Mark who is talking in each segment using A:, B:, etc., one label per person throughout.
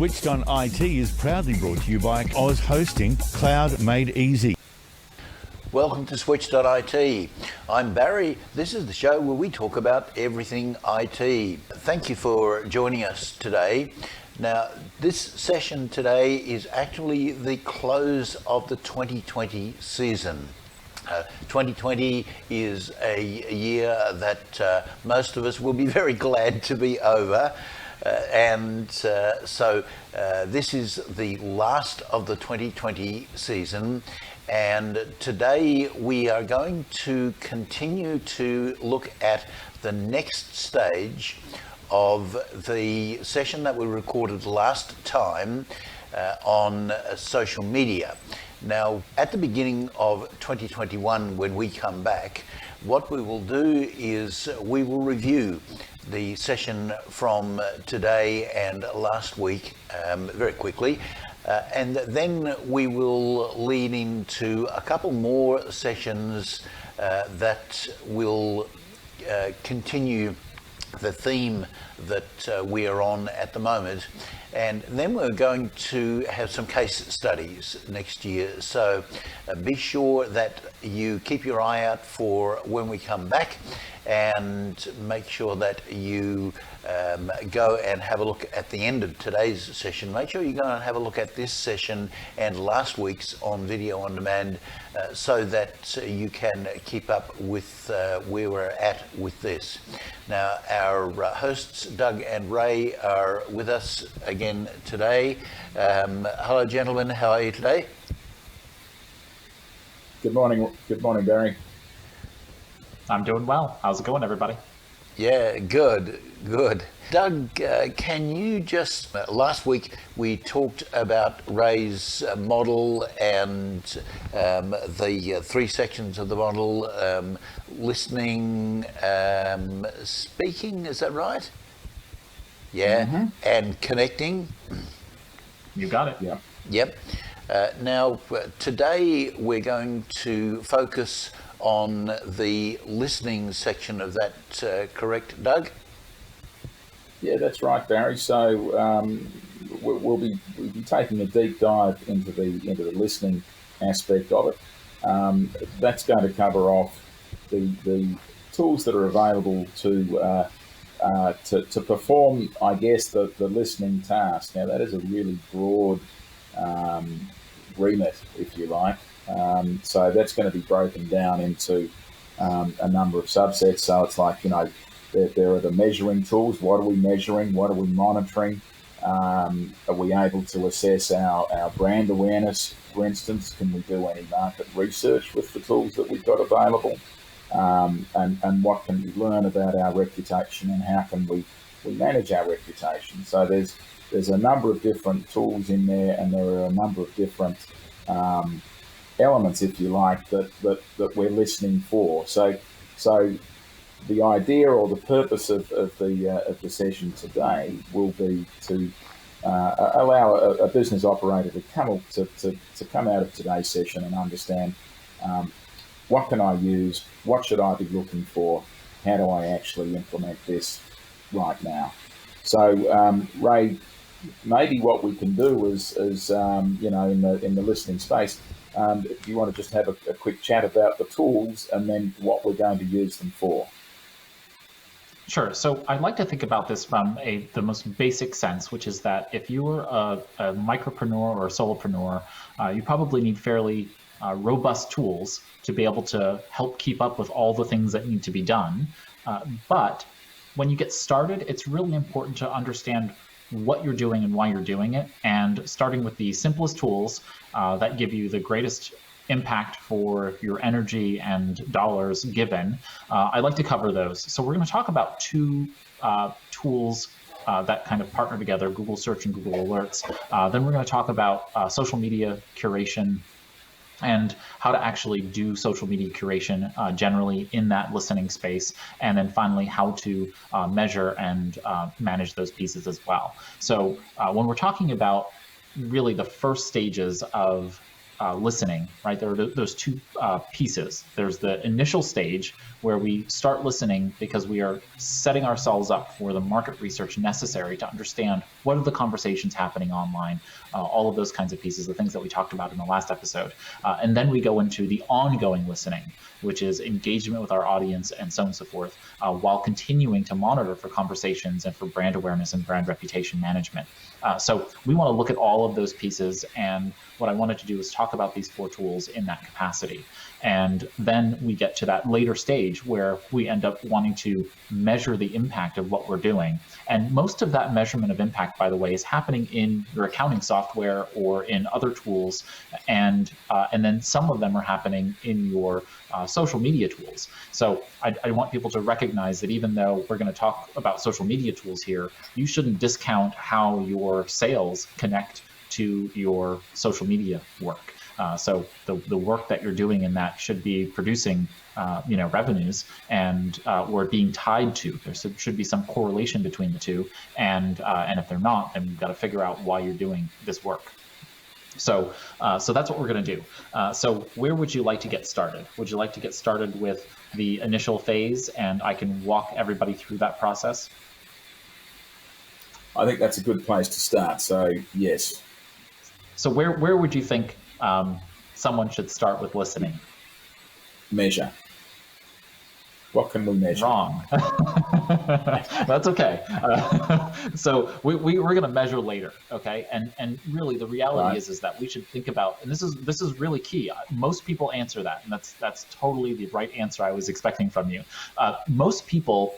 A: Switched on IT is proudly brought to you by Oz Hosting, Cloud Made Easy.
B: Welcome to Switch.it. I'm Barry. This is the show where we talk about everything IT. Thank you for joining us today. Now, this session today is actually the close of the 2020 season. 2020 is a year that most of us will be very glad to be over. So this is the last of the 2020 season, and today we are going to continue to look at the next stage of the session that we recorded last time on social media. Now, at the beginning of 2021, when we come back, what we will do is we will review the session from today and last week very quickly, and then we will lead into a couple more sessions that will continue the theme that we are on at the moment. And then we're going to have some case studies next year. So be sure that you keep your eye out for when we come back, and make sure that you go and have a look at the end of today's session. Make sure you go and have a look at this session and last week's on video on demand, so that you can keep up with where we're at with this. Now, our hosts, Doug and Ray, are with us again today. Hello, gentlemen. How are you today?
C: Good morning, Barry.
D: I'm doing well. How's it going, everybody?
B: Yeah, good. Doug, can you just, last week we talked about Ray's model and the three sections of the model, listening, speaking, is that right? Yeah, mm-hmm. And connecting.
D: You got it.
C: Yeah.
B: Yep. Now, today we're going to focus on the listening section of that, correct, Doug?
C: Yeah, that's right, Barry. So we'll be taking a deep dive into the listening aspect of it. That's going to cover off the tools that are available to perform, I guess, the listening task. Now, that is a really broad remit, if you like. So that's going to be broken down into a number of subsets. So it's like, there are the measuring tools. What are we measuring? What are we monitoring? Are we able to assess our brand awareness, for instance? Can we do any market research with the tools that we've got available? And what can we learn about our reputation, and how can we manage our reputation? So there's a number of different tools in there, and there are a number of different elements, if you like, that we're listening for. So the idea or the purpose of the session today will be to allow a business operator to come out of today's session and understand what can I use, what should I be looking for, how do I actually implement this right now. So Ray, maybe what we can do is in the listening space, if you want to just have a quick chat about the tools and then what we're going to use them for.
D: Sure. So I'd like to think about this from the most basic sense, which is that if you're a micropreneur or a solopreneur, you probably need fairly robust tools to be able to help keep up with all the things that need to be done. But when you get started, it's really important to understand what you're doing and why you're doing it, and starting with the simplest tools that give you the greatest impact for your energy and dollars given. I'd like to cover those. So we're going to talk about two tools that kind of partner together, Google Search and Google Alerts. Then we're going to talk about social media curation and how to actually do social media curation generally in that listening space. And then finally, how to measure and manage those pieces as well. So when we're talking about really the first stages of listening, right? There are those two pieces. There's the initial stage where we start listening because we are setting ourselves up for the market research necessary to understand what are the conversations happening online, all of those kinds of pieces, the things that we talked about in the last episode. And then we go into the ongoing listening, which is engagement with our audience and so on and so forth, while continuing to monitor for conversations and for brand awareness and brand reputation management. So we want to look at all of those pieces, and what I wanted to do is talk about these 4 tools in that capacity. And then we get to that later stage where we end up wanting to measure the impact of what we're doing. And most of that measurement of impact, by the way, is happening in your accounting software or in other tools. And then some of them are happening in your social media tools. So I want people to recognize that even though we're going to talk about social media tools here, you shouldn't discount how your sales connect to your social media work. So the work that you're doing in that should be producing, revenues, and or being tied to. There should be some correlation between the two, and if they're not, then you've got to figure out why you're doing this work. So that's what we're going to do. So where would you like to get started? Would you like to get started with the initial phase, and I can walk everybody through that process?
C: I think that's a good place to start. So yes.
D: So where would you think someone should start with listening?
C: Measure. What can we measure?
D: Wrong. That's okay. So we're going to measure later, okay? And really, the reality is that we should think about, and this is really key. Most people answer that, and that's totally the right answer I was expecting from you. Most people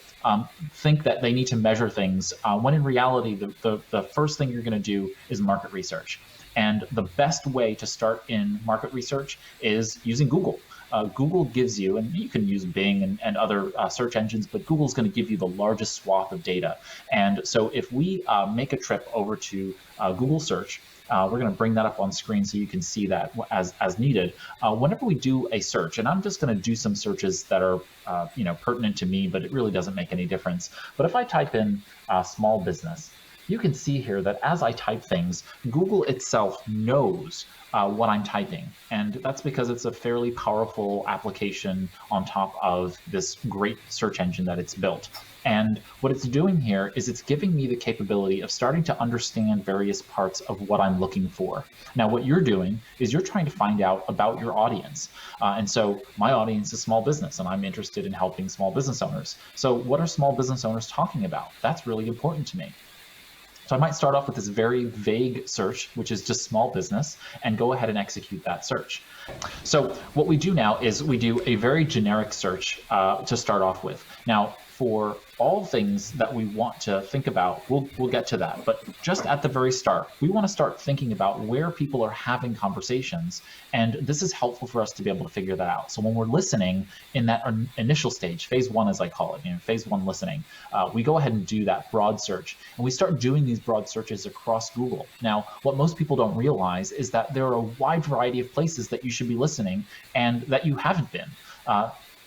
D: think that they need to measure things when in reality, the first thing you're going to do is market research. And the best way to start in market research is using Google. Google gives you, and you can use Bing and other search engines, but Google's going to give you the largest swath of data. And so if we make a trip over to Google search, we're going to bring that up on screen so you can see that as needed. Whenever we do a search, and I'm just going to do some searches that are pertinent to me, but it really doesn't make any difference. But if I type in small business, you can see here that as I type things, Google itself knows what I'm typing. And that's because it's a fairly powerful application on top of this great search engine that it's built. And what it's doing here is it's giving me the capability of starting to understand various parts of what I'm looking for. Now, what you're doing is you're trying to find out about your audience. And so my audience is small business, and I'm interested in helping small business owners. So what are small business owners talking about? That's really important to me. So I might start off with this very vague search, which is just small business, and go ahead and execute that search. So what we do now is we do a very generic search to start off with. Now, for all things that we want to think about, we'll get to that. But just at the very start, we want to start thinking about where people are having conversations. And this is helpful for us to be able to figure that out. So when we're listening in that initial stage, phase 1, as I call it, phase 1 listening, we go ahead and do that broad search. And we start doing these broad searches across Google. Now, what most people don't realize is that there are a wide variety of places that you should be listening and that you haven't been.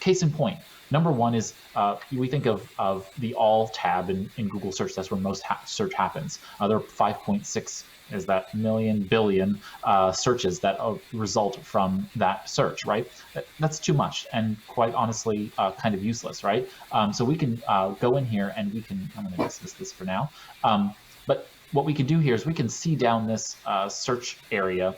D: Case in point. Number one is we think of the all tab in Google search. That's where most search happens. There are 5.6 is that million billion searches that result from that search, right? That's too much, and quite honestly, kind of useless, right? So we can go in here and we can, I'm going to dismiss this for now. But what we can do here is we can see down this search area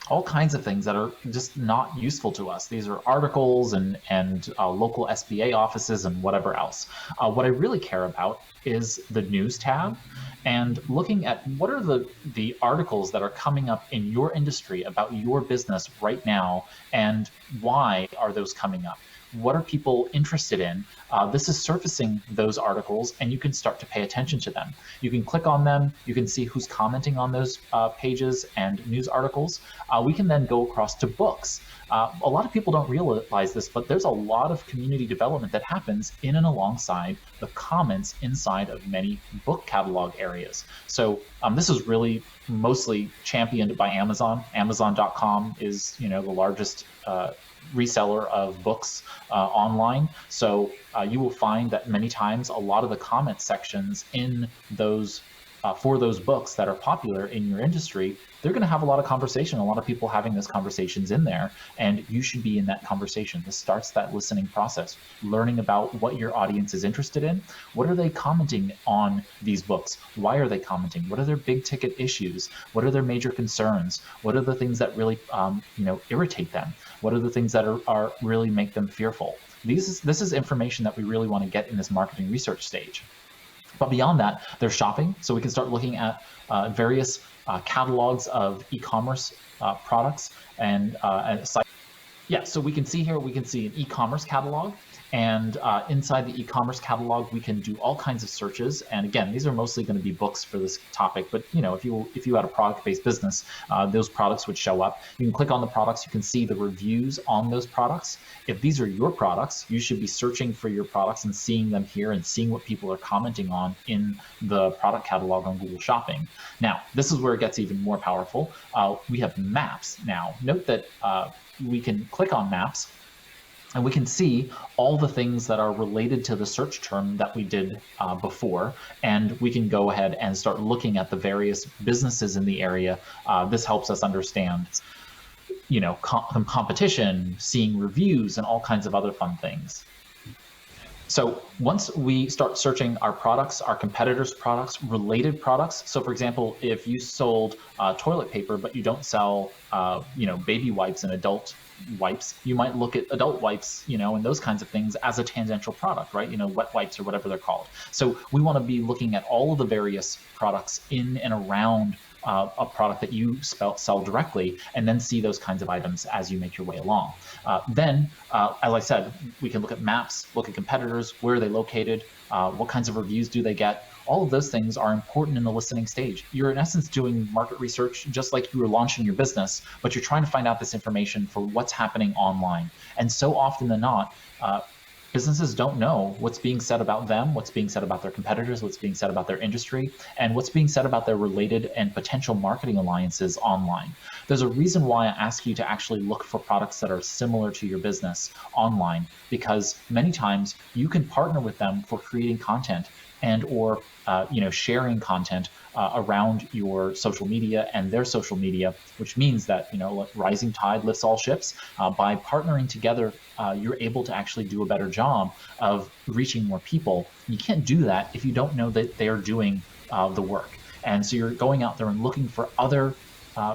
D: all kinds of things that are just not useful to us. These are articles and local SBA offices and whatever else. What I really care about is the news tab and looking at what are the articles that are coming up in your industry about your business right now, and why are those coming up? What are people interested in? This is surfacing those articles, and you can start to pay attention to them. You can click on them. You can see who's commenting on those pages and news articles. We can then go across to books. A lot of people don't realize this, but there's a lot of community development that happens in and alongside the comments inside of many book catalog areas. So this is really mostly championed by Amazon. Amazon.com is the largest reseller of books online. So you will find that many times a lot of the comment sections in those for those books that are popular in your industry, they're going to have a lot of conversation, a lot of people having those conversations in there, and you should be in that conversation. This starts that listening process, learning about what your audience is interested in. What are they commenting on these books? Why are they commenting? What are their big ticket issues? What are their major concerns? What are the things that really irritate them? What are the things that are really make them fearful? This is information that we really want to get in this marketing research stage. But beyond that, there's shopping. So we can start looking at various catalogs of e-commerce products and sites. Yeah, so we can see here, we can see an e-commerce catalog. And inside the e-commerce catalog, we can do all kinds of searches. And again, these are mostly going to be books for this topic. But if you had a product-based business, those products would show up. You can click on the products. You can see the reviews on those products. If these are your products, you should be searching for your products and seeing them here and seeing what people are commenting on in the product catalog on Google Shopping. Now, this is where it gets even more powerful. We have maps now. Note that we can click on maps, and we can see all the things that are related to the search term that we did before, and we can go ahead and start looking at the various businesses in the area. This helps us understand, competition, seeing reviews, and all kinds of other fun things. So once we start searching our products, our competitors' products, related products. So for example, if you sold toilet paper, but you don't sell, baby wipes and adult wipes, you might look at adult wipes, and those kinds of things as a tangential product, right? Wet wipes or whatever they're called. So we want to be looking at all of the various products in and around a product that you sell directly, and then see those kinds of items as you make your way along. Then, as I said, we can look at maps, look at competitors, where are they located, what kinds of reviews do they get. All of those things are important in the listening stage. You're in essence doing market research just like you were launching your business, but you're trying to find out this information for what's happening online. And so often than not, businesses don't know what's being said about them, what's being said about their competitors, what's being said about their industry, and what's being said about their related and potential marketing alliances online. There's a reason why I ask you to actually look for products that are similar to your business online, because many times you can partner with them for creating content and or sharing content around your social media and their social media, which means that rising tide lifts all ships. By partnering together, you're able to actually do a better job of reaching more people. You can't do that if you don't know that they are doing the work. And so you're going out there and looking for other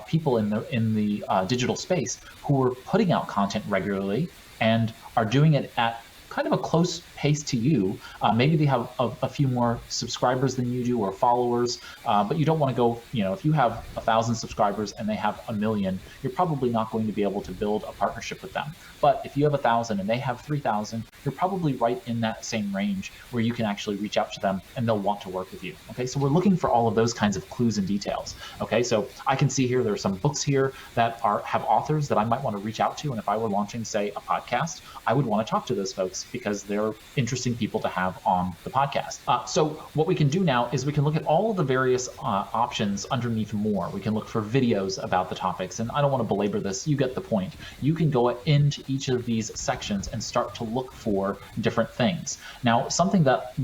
D: people in the digital space who are putting out content regularly and are doing it at kind of a close pace to you. Maybe they have a few more subscribers than you do or followers, but you don't want to go, if you have 1,000 subscribers and they have 1 million, you're probably not going to be able to build a partnership with them. But if you have 1,000 and they have 3,000, you're probably right in that same range where you can actually reach out to them and they'll want to work with you. Okay, so we're looking for all of those kinds of clues and details. Okay, so I can see here there are some books here that have authors that I might want to reach out to, and if I were launching, say, a podcast, I would want to talk to those folks because they're interesting people to have on the podcast. So what we can do now is we can look at all of the various options underneath more. We can look for videos about the topics, and I don't want to belabor this. You get the point. You can go into each of these sections and start to look for different things. Now, something that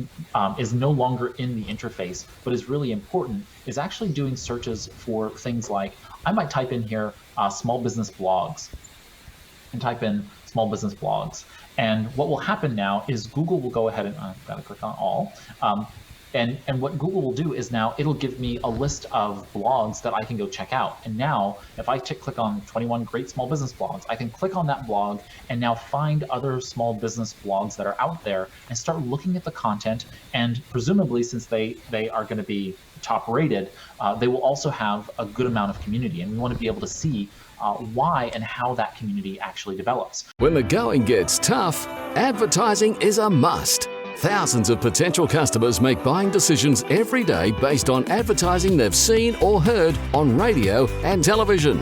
D: is no longer in the interface, but is really important, is actually doing searches for things like, I might type in here small business blogs, and type in small business blogs. And what will happen now is Google will go ahead and I've got to click on all. And what Google will do is now it'll give me a list of blogs that I can go check out. And now if I click on 21 great small business blogs, I can click on that blog and now find other small business blogs that are out there and start looking at the content. And presumably, since they are going to be top rated, they will also have a good amount of community. And we want to be able to see why and how that community actually develops.
E: When the going gets tough, advertising is a must. Thousands of potential customers make buying decisions every day based on advertising they've seen or heard on radio and television.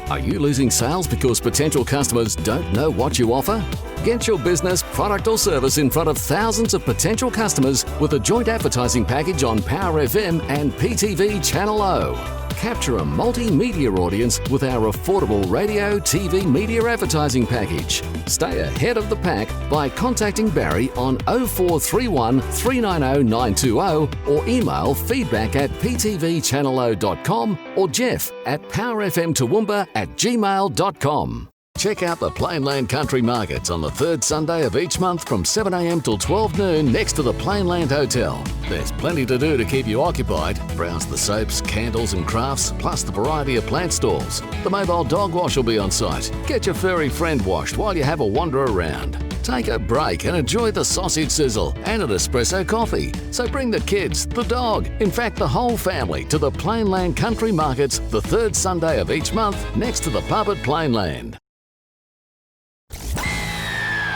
E: Are you losing sales because potential customers don't know what you offer? Get your business, product or service in front of thousands of potential customers with a joint advertising package on Power FM and PTV Channel O. capture a multimedia audience with our affordable radio, TV, media advertising package. Stay ahead of the pack by contacting Barry on 0431 390 920 or email feedback@ptvchannelo.com or jeff@powerfmtoowoomba@gmail.com. Check out the Plainland Country Markets on the third Sunday of each month from 7 a.m. till 12 noon next to the Plainland Hotel. There's plenty to do to keep you occupied. Browse the soaps, candles and crafts, plus the variety of plant stalls. The mobile dog wash will be on site. Get your furry friend washed while you have a wander around. Take a break and enjoy the sausage sizzle and an espresso coffee. So bring the kids, the dog, in fact the whole family to the Plainland Country Markets the third Sunday of each month next to the pub at Plainland.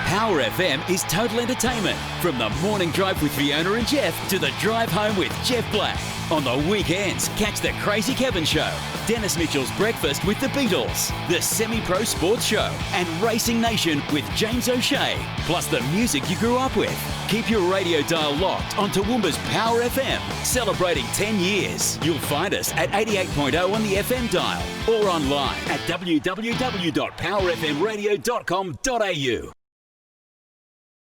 F: Power FM is total entertainment. From the morning drive with Fiona and Jeff to the drive home with Jeff Black. On the weekends, catch the Crazy Kevin Show, Dennis Mitchell's Breakfast with the Beatles, the Semi-Pro Sports Show, and Racing Nation with James O'Shea, plus the music you grew up with. Keep your radio dial locked on Toowoomba's Power FM, celebrating 10 years. You'll find us at 88.0 on the FM dial or online at www.powerfmradio.com.au.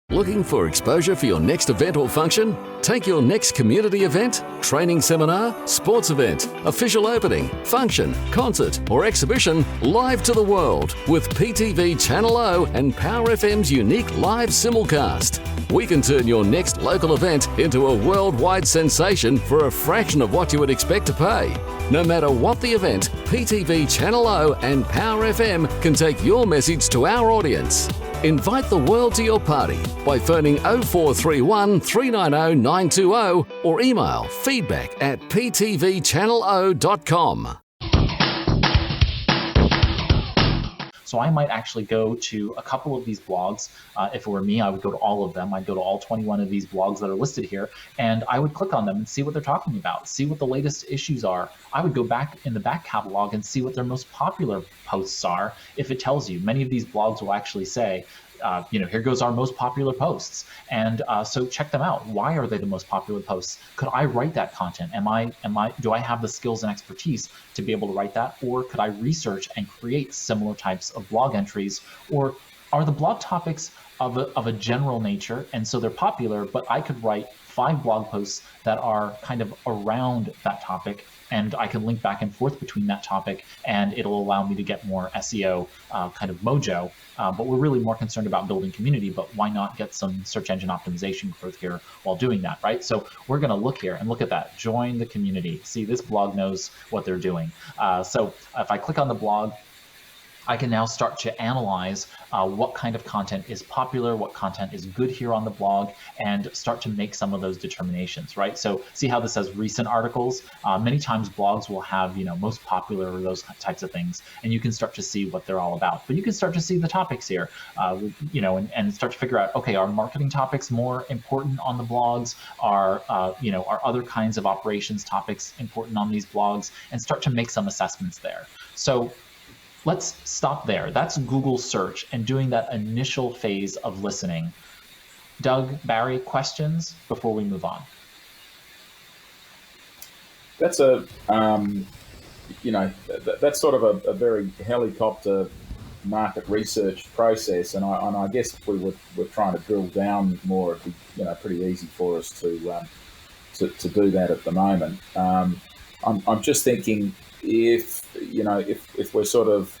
E: Looking for exposure for your next event or function? Take your next community event, training seminar, sports event, official opening, function, concert or exhibition live to the world with PTV Channel O and Power FM's unique live simulcast. We can turn your next local event into a worldwide sensation for a fraction of what you would expect to pay. No matter what the event, PTV Channel O and Power FM can take your message to our audience. Invite the world to your party by phoning 0431 390 920 or email feedback@ptvchannelo.com.
D: So I might actually go to a couple of these blogs. If it were me, I would go to all of them. I'd go to all 21 of these blogs that are listed here, and I would click on them and see what they're talking about, see what the latest issues are. I would go back in the back catalog and see what their most popular posts are. If it tells you, many of these blogs will actually say, here goes our most popular posts. And so check them out. Why are they the most popular posts? Could I write that content? Do I have the skills and expertise to be able to write that? Or could I research and create similar types of blog entries? Or are the blog topics of a general nature, and so they're popular, but I could write 5 blog posts that are kind of around that topic, and I can link back and forth between that topic, and it'll allow me to get more SEO kind of mojo. But we're really more concerned about building community, but why not get some search engine optimization growth here while doing that, right? So we're going to look here and look at that. Join the community. See, this blog knows what they're doing. So if I click on the blog, I can now start to analyze what kind of content is popular, what content is good here on the blog, and start to make some of those determinations, right? So see how this says recent articles? Many times blogs will have, most popular or those types of things, and you can start to see what they're all about. But you can start to see the topics here, and start to figure out, okay, are marketing topics more important on the blogs? Are other kinds of operations topics important on these blogs? And start to make some assessments there. So let's stop there. That's Google search and doing that initial phase of listening. Doug, Barry, questions before we move on?
C: That's that's sort of a very helicopter market research process, and I guess if we were trying to drill down more, it'd be pretty easy for us to do that at the moment. I'm just thinking, if we're sort of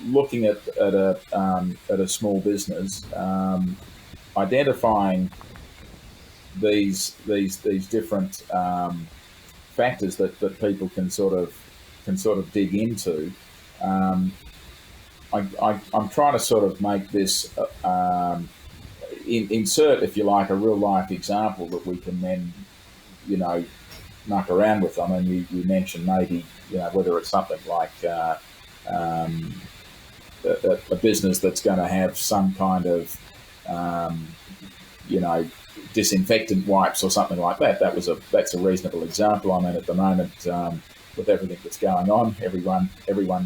C: looking at a small business, identifying these different factors that people can sort of dig into. I'm trying to sort of make this insert, if you like, a real life example that we can then muck around with. I mean, you mentioned maybe, whether it's something like a business that's going to have some kind of, disinfectant wipes or something like that. That's a reasonable example. I mean, at the moment, with everything that's going on, everyone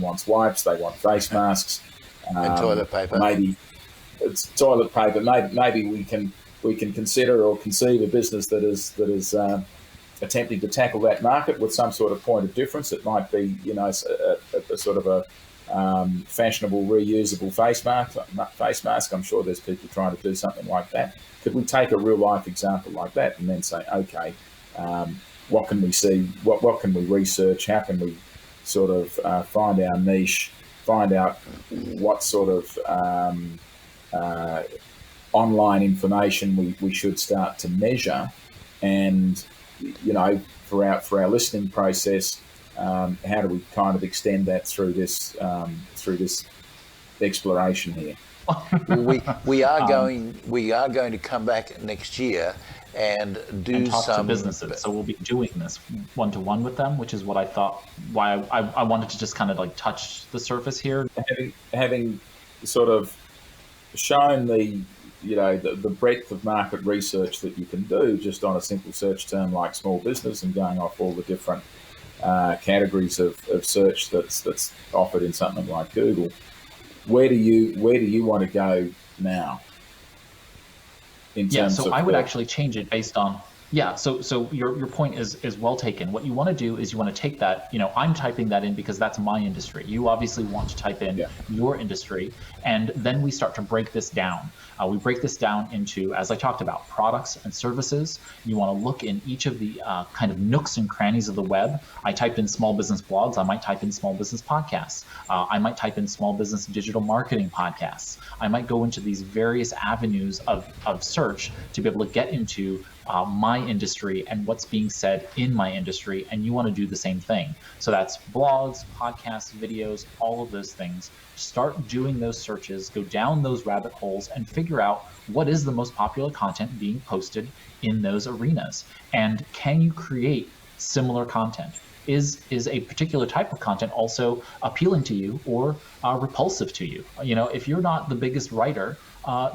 C: wants wipes. They want face masks
B: and toilet paper.
C: Maybe it's toilet paper. Maybe we can consider or conceive a business that is attempting to tackle that market with some sort of point of difference. It might be, a sort of a fashionable reusable face mask. I'm sure there's people trying to do something like that. Could we take a real life example like that and then say, okay, what can we see? What can we research? How can we sort of find our niche? Find out what sort of online information we should start to measure, and for our listening process, how do we kind of extend that through this exploration here?
B: we are going to come back next year and
D: talk
B: some
D: to businesses. So we'll be doing this one-to-one with them, which is what I thought. Why I wanted to just kind of like touch the surface here.
C: Having sort of shown the breadth of market research that you can do just on a simple search term like small business, and going off all the different categories of search that's offered in something like Google. Where do you want to go now?
D: I would actually change it based on. Yeah, so your point is well taken. What you want to do is you want to take that, I'm typing that in because that's my industry. You obviously want to type in your industry, and then we start to break this down. We break this down into, as I talked about, products and services. You want to look in each of the kind of nooks and crannies of the web. I typed in small business blogs. I might type in small business podcasts. I might type in small business digital marketing podcasts. I might go into these various avenues of search to be able to get into my industry and what's being said in my industry, and you want to do the same thing. So that's blogs, podcasts, videos, all of those things. Start doing those searches, go down those rabbit holes, and figure out what is the most popular content being posted in those arenas. And can you create similar content? Is a particular type of content also appealing to you or repulsive to you? If you're not the biggest writer,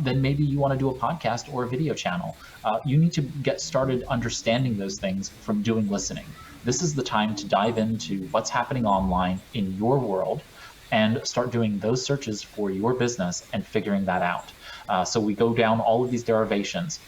D: then maybe you want to do a podcast or a video channel. You need to get started understanding those things from doing listening. This is the time to dive into what's happening online in your world and start doing those searches for your business and figuring that out. So we go down all of these derivations,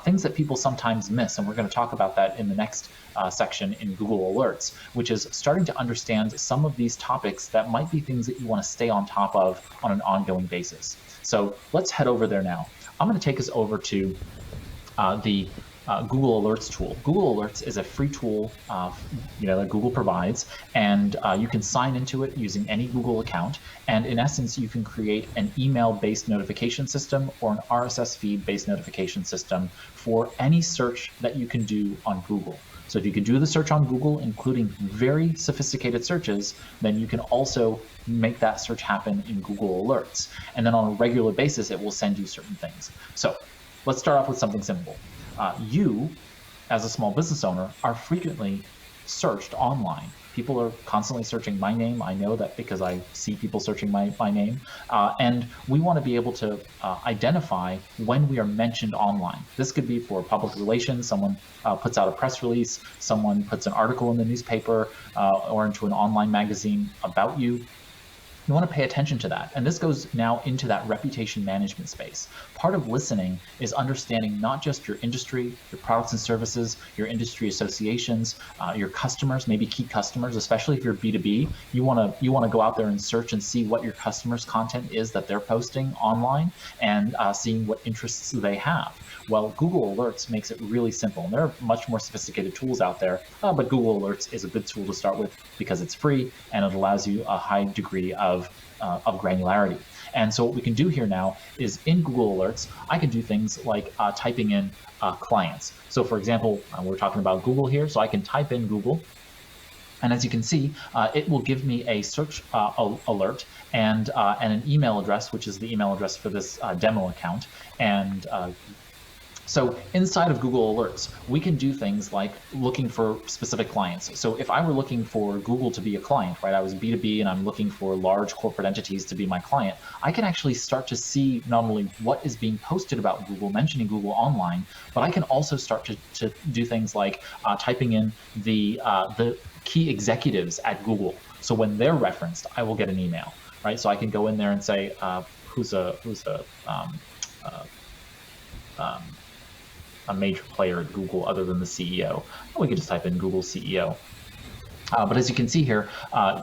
D: things that people sometimes miss, and we're going to talk about that in the next section in Google Alerts, which is starting to understand some of these topics that might be things that you want to stay on top of on an ongoing basis. So let's head over there now. I'm going to take us over to the Google Alerts tool. Google Alerts is a free tool that Google provides, and you can sign into it using any Google account. And in essence, you can create an email-based notification system or an RSS feed-based notification system for any search that you can do on Google. So if you can do the search on Google, including very sophisticated searches, then you can also make that search happen in Google Alerts. And then on a regular basis, it will send you certain things. So let's start off with something simple. You, as a small business owner, are frequently searched online. People are constantly searching my name. I know that because I see people searching my name. And we want to be able to identify when we are mentioned online. This could be for public relations. Someone puts out a press release. Someone puts an article in the newspaper or into an online magazine about you. You want to pay attention to that. And this goes now into that reputation management space. Part of listening is understanding not just your industry, your products and services, your industry associations, your customers, maybe key customers, especially if you're B2B. You want to go out there and search and see what your customers' content is that they're posting online and seeing what interests they have. Well, Google Alerts makes it really simple. And there are much more sophisticated tools out there, but Google Alerts is a good tool to start with because it's free and it allows you a high degree of granularity. And so what we can do here now is in Google Alerts, I can do things like typing in clients. So for example, we're talking about Google here, so I can type in Google. And as you can see, it will give me a search alert and an email address, which is the email address for this demo account. And so inside of Google Alerts, we can do things like looking for specific clients. So if I were looking for Google to be a client, right, I was B2B and I'm looking for large corporate entities to be my client, I can actually start to see not only what is being posted about Google, mentioning Google online, but I can also start to do things like typing in the key executives at Google. So when they're referenced, I will get an email, right? So I can go in there and say, a major player at Google other than the CEO. We could just type in Google CEO. But as you can see here,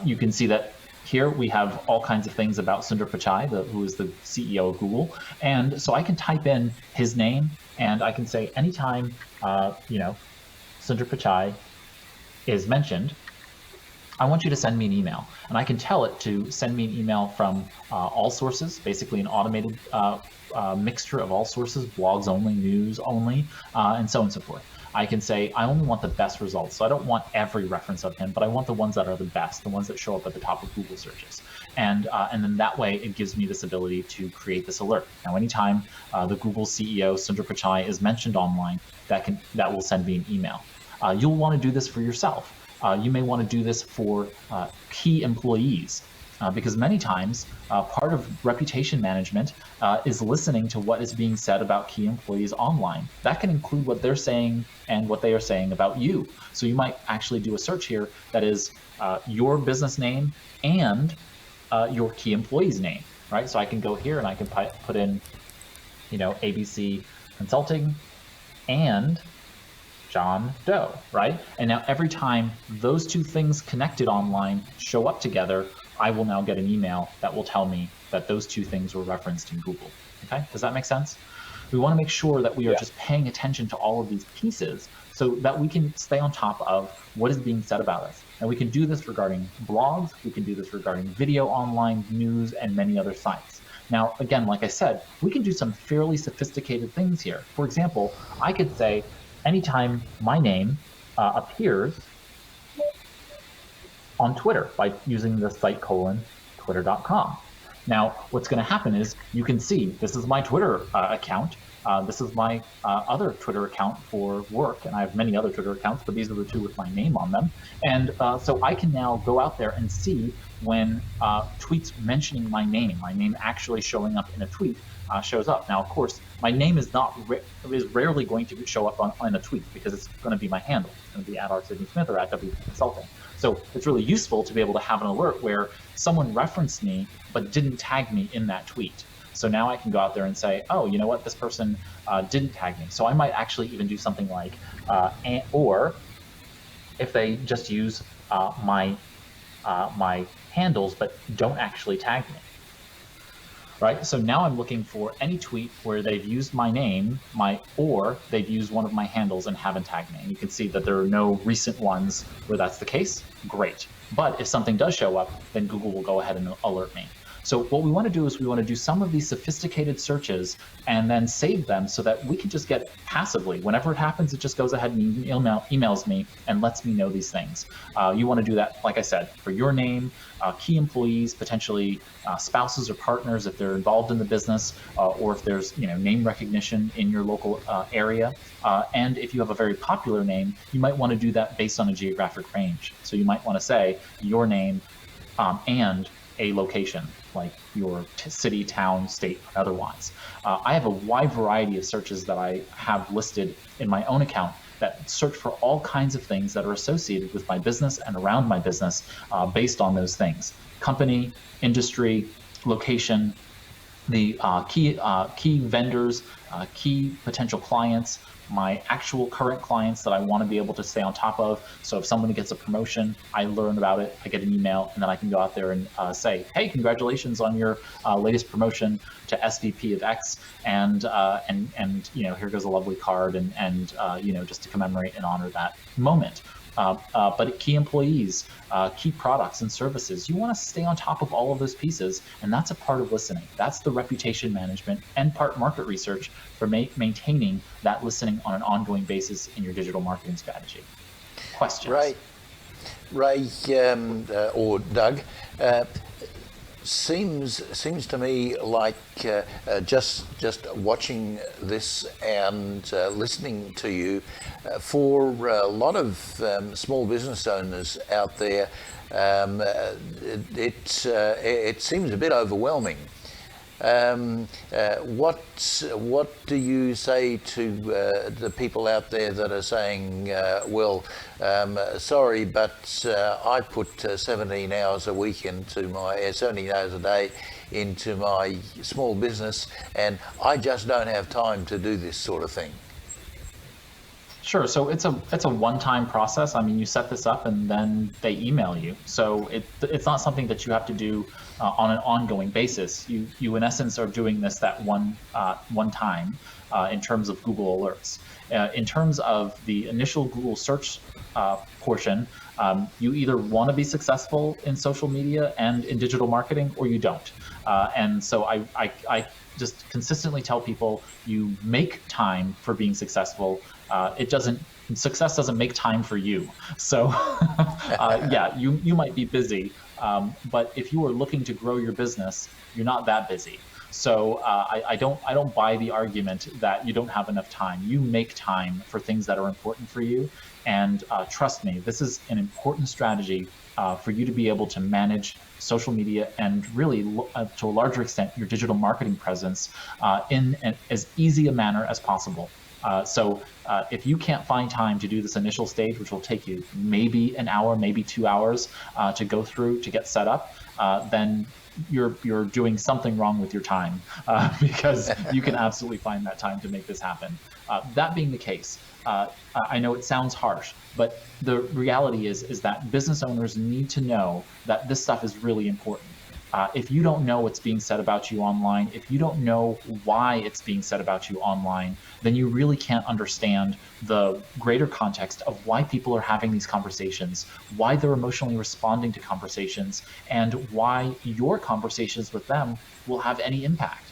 D: you can see that here we have all kinds of things about Sundar Pichai, who is the CEO of Google. And so I can type in his name, and I can say anytime, Sundar Pichai is mentioned, I want you to send me an email. And I can tell it to send me an email from all sources, basically an automated mixture of all sources, blogs only, news only, and so on and so forth. I can say, I only want the best results. So I don't want every reference of him, but I want the ones that are the best, the ones that show up at the top of Google searches. And then that way it gives me this ability to create this alert. Now, anytime the Google CEO, Sundar Pichai, is mentioned online, that will send me an email. You'll want to do this for yourself. You may want to do this for key employees. Because many times part of reputation management is listening to what is being said about key employees online. That can include what they're saying and what they are saying about you. So you might actually do a search here that is your business name and your key employee's name, right? So I can go here and I can put in, ABC Consulting and John Doe, right? And now every time those two things connected online show up together, I will now get an email that will tell me that those two things were referenced in Google. Okay, does that make sense? We want to make sure that we are just paying attention to all of these pieces so that we can stay on top of what is being said about us. And we can do this regarding blogs, we can do this regarding video online, news, and many other sites. Now, again, like I said, we can do some fairly sophisticated things here. For example, I could say, anytime my name appears on Twitter by using the site twitter.com. Now, what's going to happen is you can see this is my Twitter account. This is my other Twitter account for work, and I have many other Twitter accounts, but these are the two with my name on them. And so I can now go out there and see when tweets mentioning my name actually showing up in a tweet shows up. Now, of course, my name is rarely going to show up on a tweet because it's going to be my handle. It's going to be @R.Sidney-Smith or @W Consulting. So it's really useful to be able to have an alert where someone referenced me but didn't tag me in that tweet. So now I can go out there and say, oh, you know what, this person didn't tag me. So I might actually even do something like, or if they just use my handles but don't actually tag me. Right, so now I'm looking for any tweet where they've used my name, or they've used one of my handles and haven't tagged me. And you can see that there are no recent ones where that's the case. Great. But if something does show up, then Google will go ahead and alert me. So what we want to do is we want to do some of these sophisticated searches and then save them so that we can just get passively. Whenever it happens, it just goes ahead and emails me and lets me know these things. You want to do that, like I said, for your name, key employees, potentially spouses or partners if they're involved in the business, or if there's name recognition in your local area. And if you have a very popular name, you might want to do that based on a geographic range. So you might want to say your name and a location, like your city, town, state, or otherwise. I have a wide variety of searches that I have listed in my own account that search for all kinds of things that are associated with my business and around my business based on those things. Company, industry, location, the key vendors, key potential clients, my actual current clients that I want to be able to stay on top of. So if someone gets a promotion, I learn about it, I get an email, and then I can go out there and say, hey, congratulations on your latest promotion to SVP of X, and here goes a lovely card, and just to commemorate and honor that moment. But key employees, key products and services, you want to stay on top of all of those pieces, and that's a part of listening. That's the reputation management and part market research for maintaining that listening on an ongoing basis in your digital marketing strategy. Questions?
B: Ray, or Doug, seems to me like just watching this and listening to you, for a lot of small business owners out there, it seems a bit overwhelming. What do you say to the people out there that are saying, sorry, but I put 17 hours a week into 17 hours a day into my small business, and I just don't have time to do this sort of thing?
D: Sure. So it's a one-time process. I mean, you set this up and then they email you. So it's not something that you have to do on an ongoing basis. You in essence are doing this that one time in terms of Google Alerts. In terms of the initial Google search portion, you either want to be successful in social media and in digital marketing, or you don't. And so I just consistently tell people, you make time for being successful. Success doesn't make time for you. So yeah, you might be busy, but if you are looking to grow your business, you're not that busy. So I don't buy the argument that you don't have enough time. You make time for things that are important for you. And trust me, this is an important strategy for you to be able to manage social media and really, to a larger extent, your digital marketing presence in as easy a manner as possible. So if you can't find time to do this initial stage, which will take you maybe an hour, maybe 2 hours to go through to get set up, then you're doing something wrong with your time, because you can absolutely find that time to make this happen. That being the case, I know it sounds harsh, but the reality is that business owners need to know that this stuff is really important. If you don't know what's being said about you online, if you don't know why it's being said about you online, then you really can't understand the greater context of why people are having these conversations, why they're emotionally responding to conversations, and why your conversations with them will have any impact.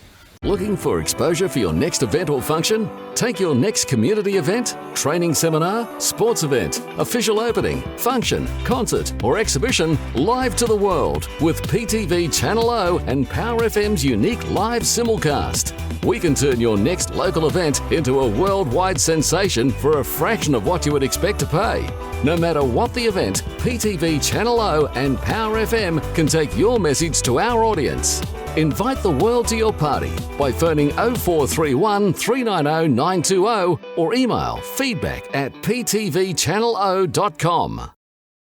E: Looking for exposure for your next event or function? Take your next community event, training seminar, sports event, official opening, function, concert, or exhibition live to the world with PTV Channel O and Power FM's unique live simulcast. We can turn your next local event into a worldwide sensation for a fraction of what you would expect to pay. No matter what the event, PTV Channel O and Power FM can take your message to our audience. Invite the world to your party by phoning 0431 390 920 or email feedback@ptvchannelo.com.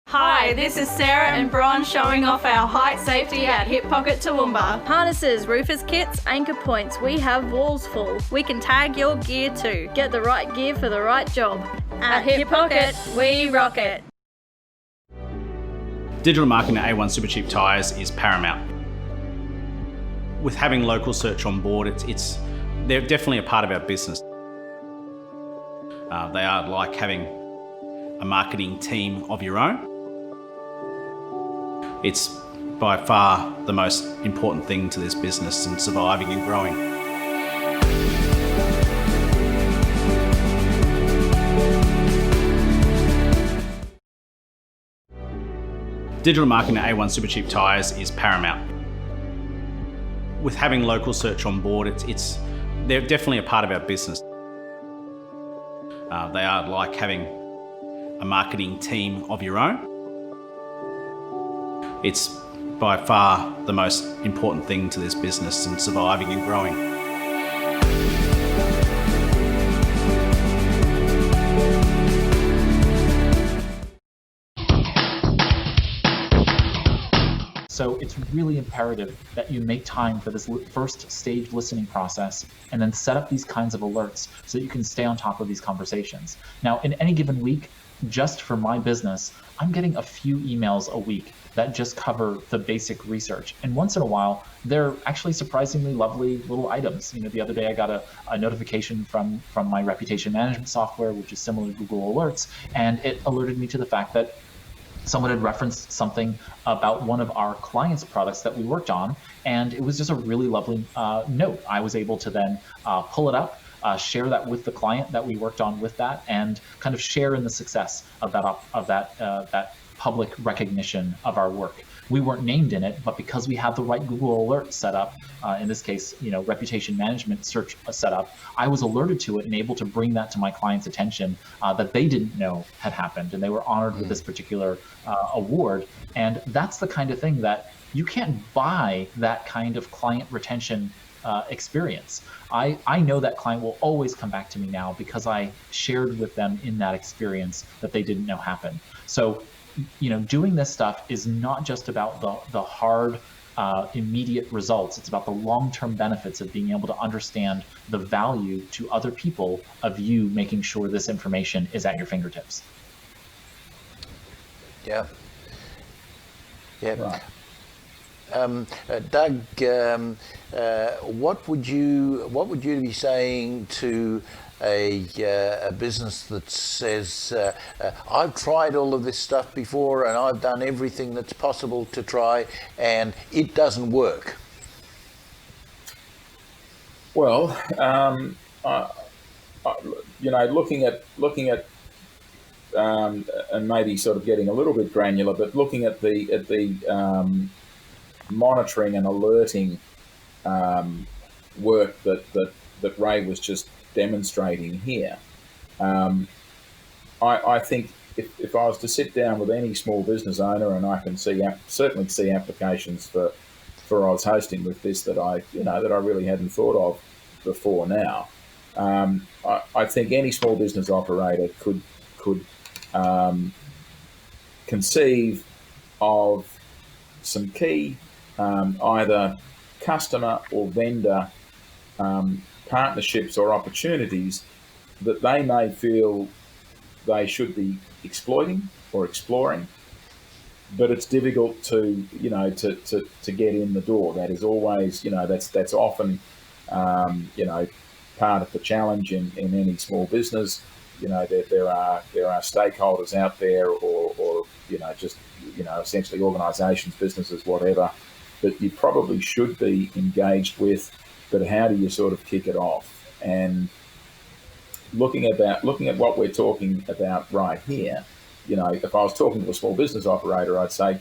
G: Hi, this is Sarah and Bron showing off our height safety at Hip Pocket Toowoomba.
H: Harnesses, roofers kits, anchor points, we have walls full. We can tag your gear too. Get the right gear for the right job.
G: At Hip Pocket, we rock it.
I: Digital marketing at A1 Supercheap Tyres is paramount. With having local search on board, they're definitely a part of our business. They are like having a marketing team of your own. It's by far the most important thing to this business and surviving and growing. Digital marketing at A1 Supercheap Tyres is paramount. With having local search on board, they're definitely a part of our business. They are like having a marketing team of your own. It's by far the most important thing to this business and surviving and growing.
D: So it's really imperative that you make time for this first stage listening process and then set up these kinds of alerts so that you can stay on top of these conversations. Now, in any given week, just for my business, I'm getting a few emails a week that just cover the basic research. And once in a while, they're actually surprisingly lovely little items. You know, the other day I got a notification from my reputation management software, which is similar to Google Alerts, and it alerted me to the fact that someone had referenced something about one of our clients' products that we worked on, and it was just a really lovely note. I was able to then pull it up, share that with the client that we worked on with that, and kind of share in the success of that public recognition of our work. We weren't named in it, but because we had the right Google alert set up, in this case, reputation management search set up, I was alerted to it and able to bring that to my client's attention that they didn't know had happened, and they were honored with this particular award. And that's the kind of thing that you can't buy that kind of client retention experience. I know that client will always come back to me now because I shared with them in that experience that they didn't know happened. So doing this stuff is not just about the hard immediate results. It's about the long-term benefits of being able to understand the value to other people of you making sure this information is at your fingertips.
B: Yeah. Yeah.
C: Right.
B: Doug, what would you be saying to a business that says, I've tried all of this stuff before and I've done everything that's possible to try and it doesn't work?
C: Well, looking at and maybe sort of getting a little bit granular, but looking at the monitoring and alerting work that Ray was just demonstrating here, I think if I was to sit down with any small business owner, and I can certainly see applications for Oz hosting with this that I really hadn't thought of before now. I think any small business operator could conceive of some key either customer or vendor partnerships or opportunities that they may feel they should be exploiting or exploring, but it's difficult to get in the door. That is always, that's often part of the challenge in any small business. There are stakeholders out there, or essentially organisations, businesses, whatever, that you probably should be engaged with. But how do you sort of kick it off? And looking at what we're talking about right here, if I was talking to a small business operator, I'd say,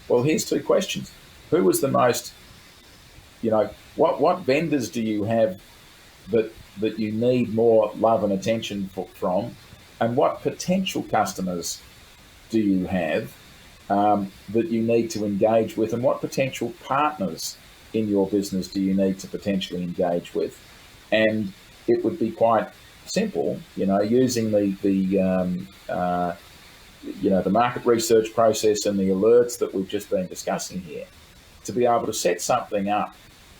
C: well, here's two questions. Who was the most, what vendors do you have that you need more love and attention from, and what potential customers do you have that you need to engage with, and what potential partners in your business do you need to potentially engage with? And it would be quite simple, using the market research process and the alerts that we've just been discussing here, to be able to set something up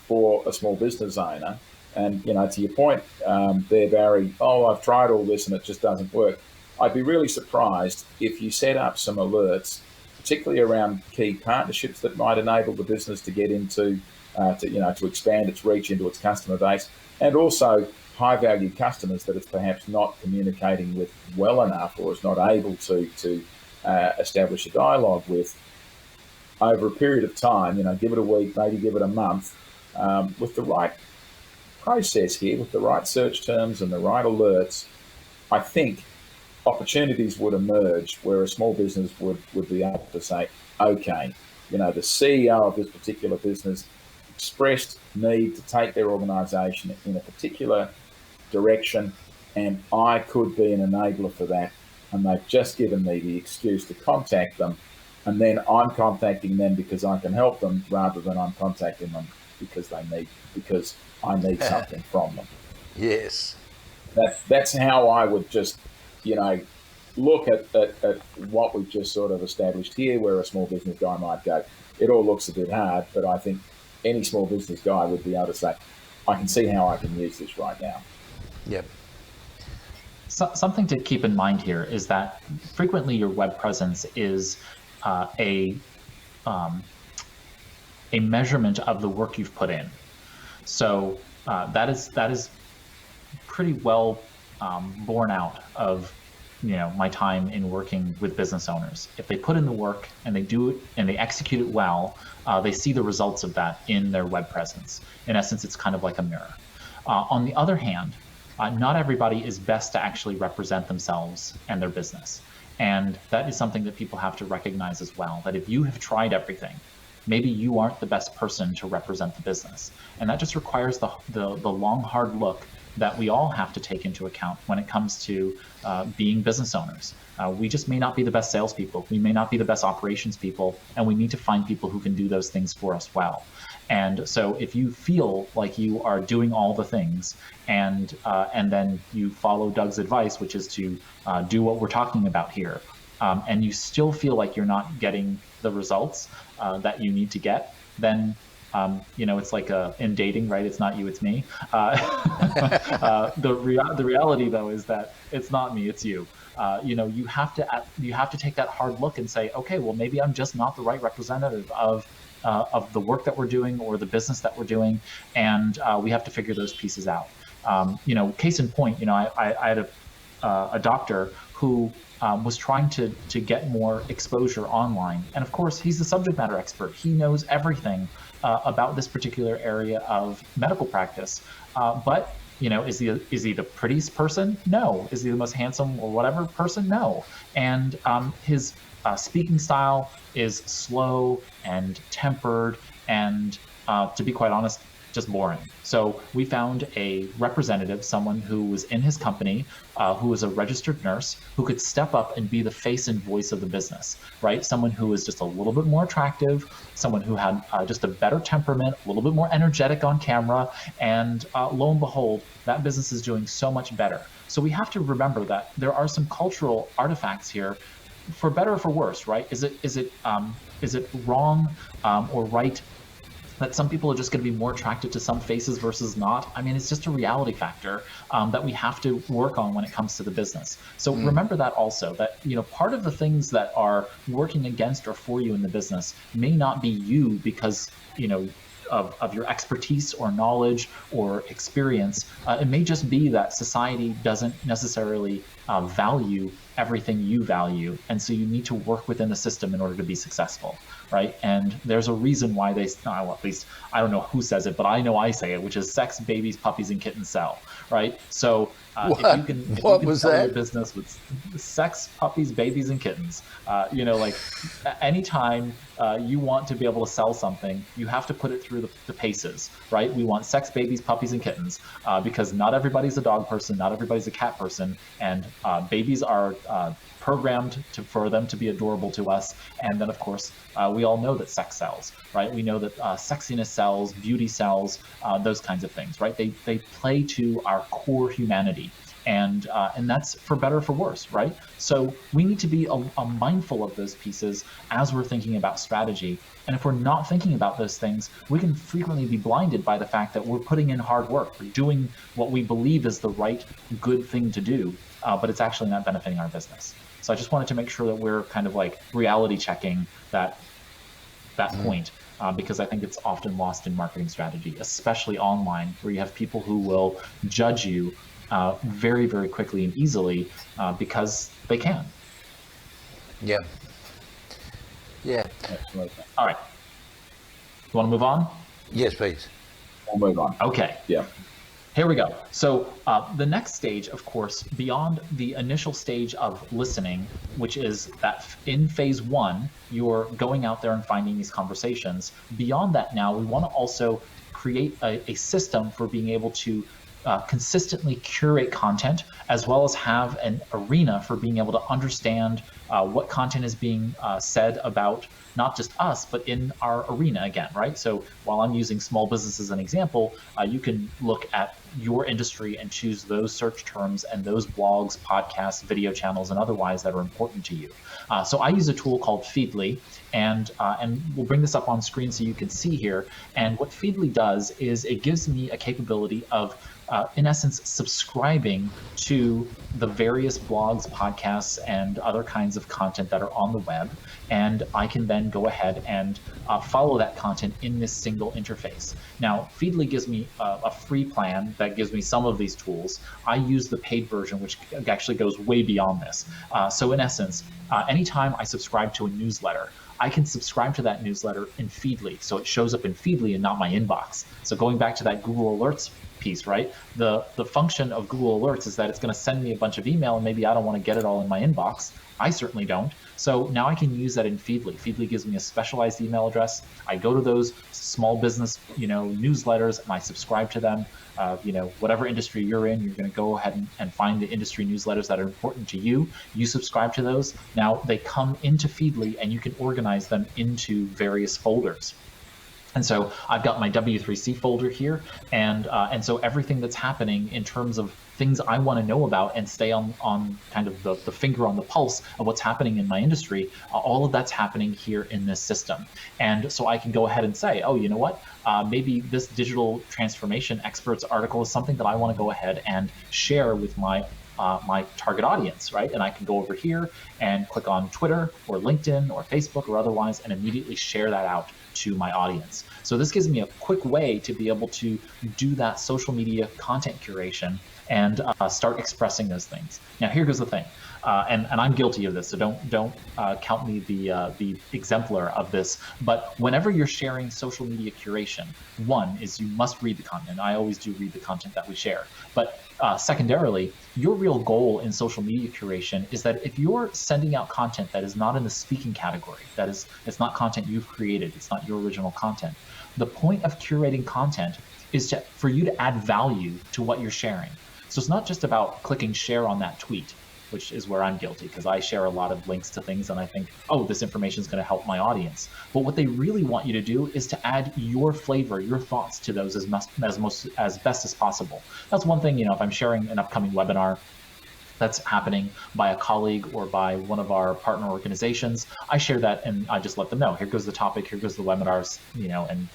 C: for a small business owner. And, to your point there, Barry, I've tried all this and it just doesn't work. I'd be really surprised if you set up some alerts, particularly around key partnerships that might enable the business to get into, to expand its reach into its customer base, and also high-value customers that it's perhaps not communicating with well enough, or is not able to establish a dialogue with over a period of time. Give it a week, maybe give it a month, with the right process here, with the right search terms and the right alerts. I think opportunities would emerge where a small business would be able to say, okay, the CEO of this particular business expressed need to take their organisation in a particular direction, and I could be an enabler for that, and they've just given me the excuse to contact them, and then I'm contacting them because I can help them, rather than I'm contacting them because I need something from them.
B: Yes.
C: That's how I would just, look at what we've just sort of established here, where a small business guy might go, it all looks a bit hard, but I think any small business guy would be able to say, I can see how I can use this right now.
B: Yep.
D: So, something to keep in mind here is that frequently your web presence is a measurement of the work you've put in. So that is pretty well borne out of my time in working with business owners. If they put in the work and they do it and they execute it well, they see the results of that in their web presence. In essence, it's kind of like a mirror. On the other hand, not everybody is best to actually represent themselves and their business. And that is something that people have to recognize as well, that if you have tried everything, maybe you aren't the best person to represent the business. And that just requires the long, hard look that we all have to take into account when it comes to being business owners. We just may not be the best salespeople. We may not be the best operations people, and we need to find people who can do those things for us well. And so if you feel like you are doing all the things and then you follow Doug's advice, which is to do what we're talking about here, and you still feel like you're not getting the results that you need to get, then it's like in dating, right? It's not you, it's me. The reality, though, is that it's not me, it's you. You have to take that hard look and say, okay, well, maybe I'm just not the right representative of the work that we're doing or the business that we're doing, and we have to figure those pieces out. Case in point, I had a doctor who was trying to get more exposure online, and of course, he's the subject matter expert. He knows everything about this particular area of medical practice, but is he the prettiest person? No. Is he the most handsome or whatever person? No. And his speaking style is slow and tempered and, to be quite honest, just boring. So we found a representative, someone who was in his company, who was a registered nurse, who could step up and be the face and voice of the business, right? Someone who was just a little bit more attractive, someone who had just a better temperament, a little bit more energetic on camera, and lo and behold, that business is doing so much better. So we have to remember that there are some cultural artifacts here, for better or for worse, right? Is it wrong or right that some people are just going to be more attracted to some faces versus not? I mean, it's just a reality factor that we have to work on when it comes to the business. So remember that also, that part of the things that are working against or for you in the business may not be you because of your expertise or knowledge or experience. It may just be that society doesn't necessarily value everything you value, and so you need to work within the system in order to be successful, right? And there's a reason why well, at least I don't know who says it, but I know I say it, which is sex, babies, puppies, and kittens sell, right? So if you can sell your business with sex, puppies, babies, and kittens, anytime you want to be able to sell something, you have to put it through the paces, right? We want sex, babies, puppies, and kittens, because not everybody's a dog person, not everybody's a cat person, and babies are programmed for them to be adorable to us. And then, of course, we all know that sex sells, right? We know that sexiness sells, beauty sells, those kinds of things, right? They play to our core humanity. And that's for better or for worse, right? So we need to be mindful of those pieces as we're thinking about strategy. And if we're not thinking about those things, we can frequently be blinded by the fact that we're putting in hard work. We're doing what we believe is the right, good thing to do, but it's actually not benefiting our business. So I just wanted to make sure that we're kind of like reality checking that point, because I think it's often lost in marketing strategy, especially online, where you have people who will judge you very, very quickly and easily because they can.
B: Yeah. Yeah.
D: All right. You want to move on?
B: Yes, please.
C: We'll move on.
D: Okay.
C: Yeah.
D: Here we go. So the next stage, of course, beyond the initial stage of listening, which is that in phase one, you're going out there and finding these conversations. Beyond that now, we want to also create a system for being able to consistently curate content, as well as have an arena for being able to understand what content is being said about not just us, but in our arena again, right? So while I'm using small business as an example, you can look at your industry and choose those search terms and those blogs, podcasts, video channels, and otherwise that are important to you. So I use a tool called Feedly, and we'll bring this up on screen so you can see here. And what Feedly does is it gives me a capability of in essence, subscribing to the various blogs, podcasts, and other kinds of content that are on the web. And I can then go ahead and follow that content in this single interface. Now, Feedly gives me a free plan that gives me some of these tools. I use the paid version, which actually goes way beyond this. So in essence, anytime I subscribe to a newsletter, I can subscribe to that newsletter in Feedly. So it shows up in Feedly and not my inbox. So going back to that Google Alerts piece, right? The function of Google Alerts is that it's going to send me a bunch of email, and maybe I don't want to get it all in my inbox. I certainly don't. So now I can use that in Feedly. Feedly gives me a specialized email address. I go to those small business, newsletters, and I subscribe to them. Whatever industry you're in, you're going to go ahead and find the industry newsletters that are important to you. You subscribe to those. Now they come into Feedly, and you can organize them into various folders. And so I've got my W3C folder here, and so everything that's happening in terms of things I want to know about and stay on kind of the finger on the pulse of what's happening in my industry, all of that's happening here in this system. And so I can go ahead and say, oh, you know what, maybe this digital transformation experts article is something that I want to go ahead and share with my target audience, right? And I can go over here and click on Twitter or LinkedIn or Facebook or otherwise and immediately share that out to my audience. So this gives me a quick way to be able to do that social media content curation and start expressing those things. Now, here goes the thing, and I'm guilty of this, so don't count me the exemplar of this. But whenever you're sharing social media curation, one is you must read the content. I always do read the content that we share. But secondarily, your real goal in social media curation is that if you're sending out content that is not in the speaking category, that is, it's not content you've created, it's not your original content. The point of curating content is for you to add value to what you're sharing. So it's not just about clicking share on that tweet, which is where I'm guilty, because I share a lot of links to things and I think, oh, this information is going to help my audience. But what they really want you to do is to add your flavor, your thoughts to those as best as possible. That's one thing, if I'm sharing an upcoming webinar that's happening by a colleague or by one of our partner organizations, I share that and I just let them know, here goes the topic, here goes the webinars,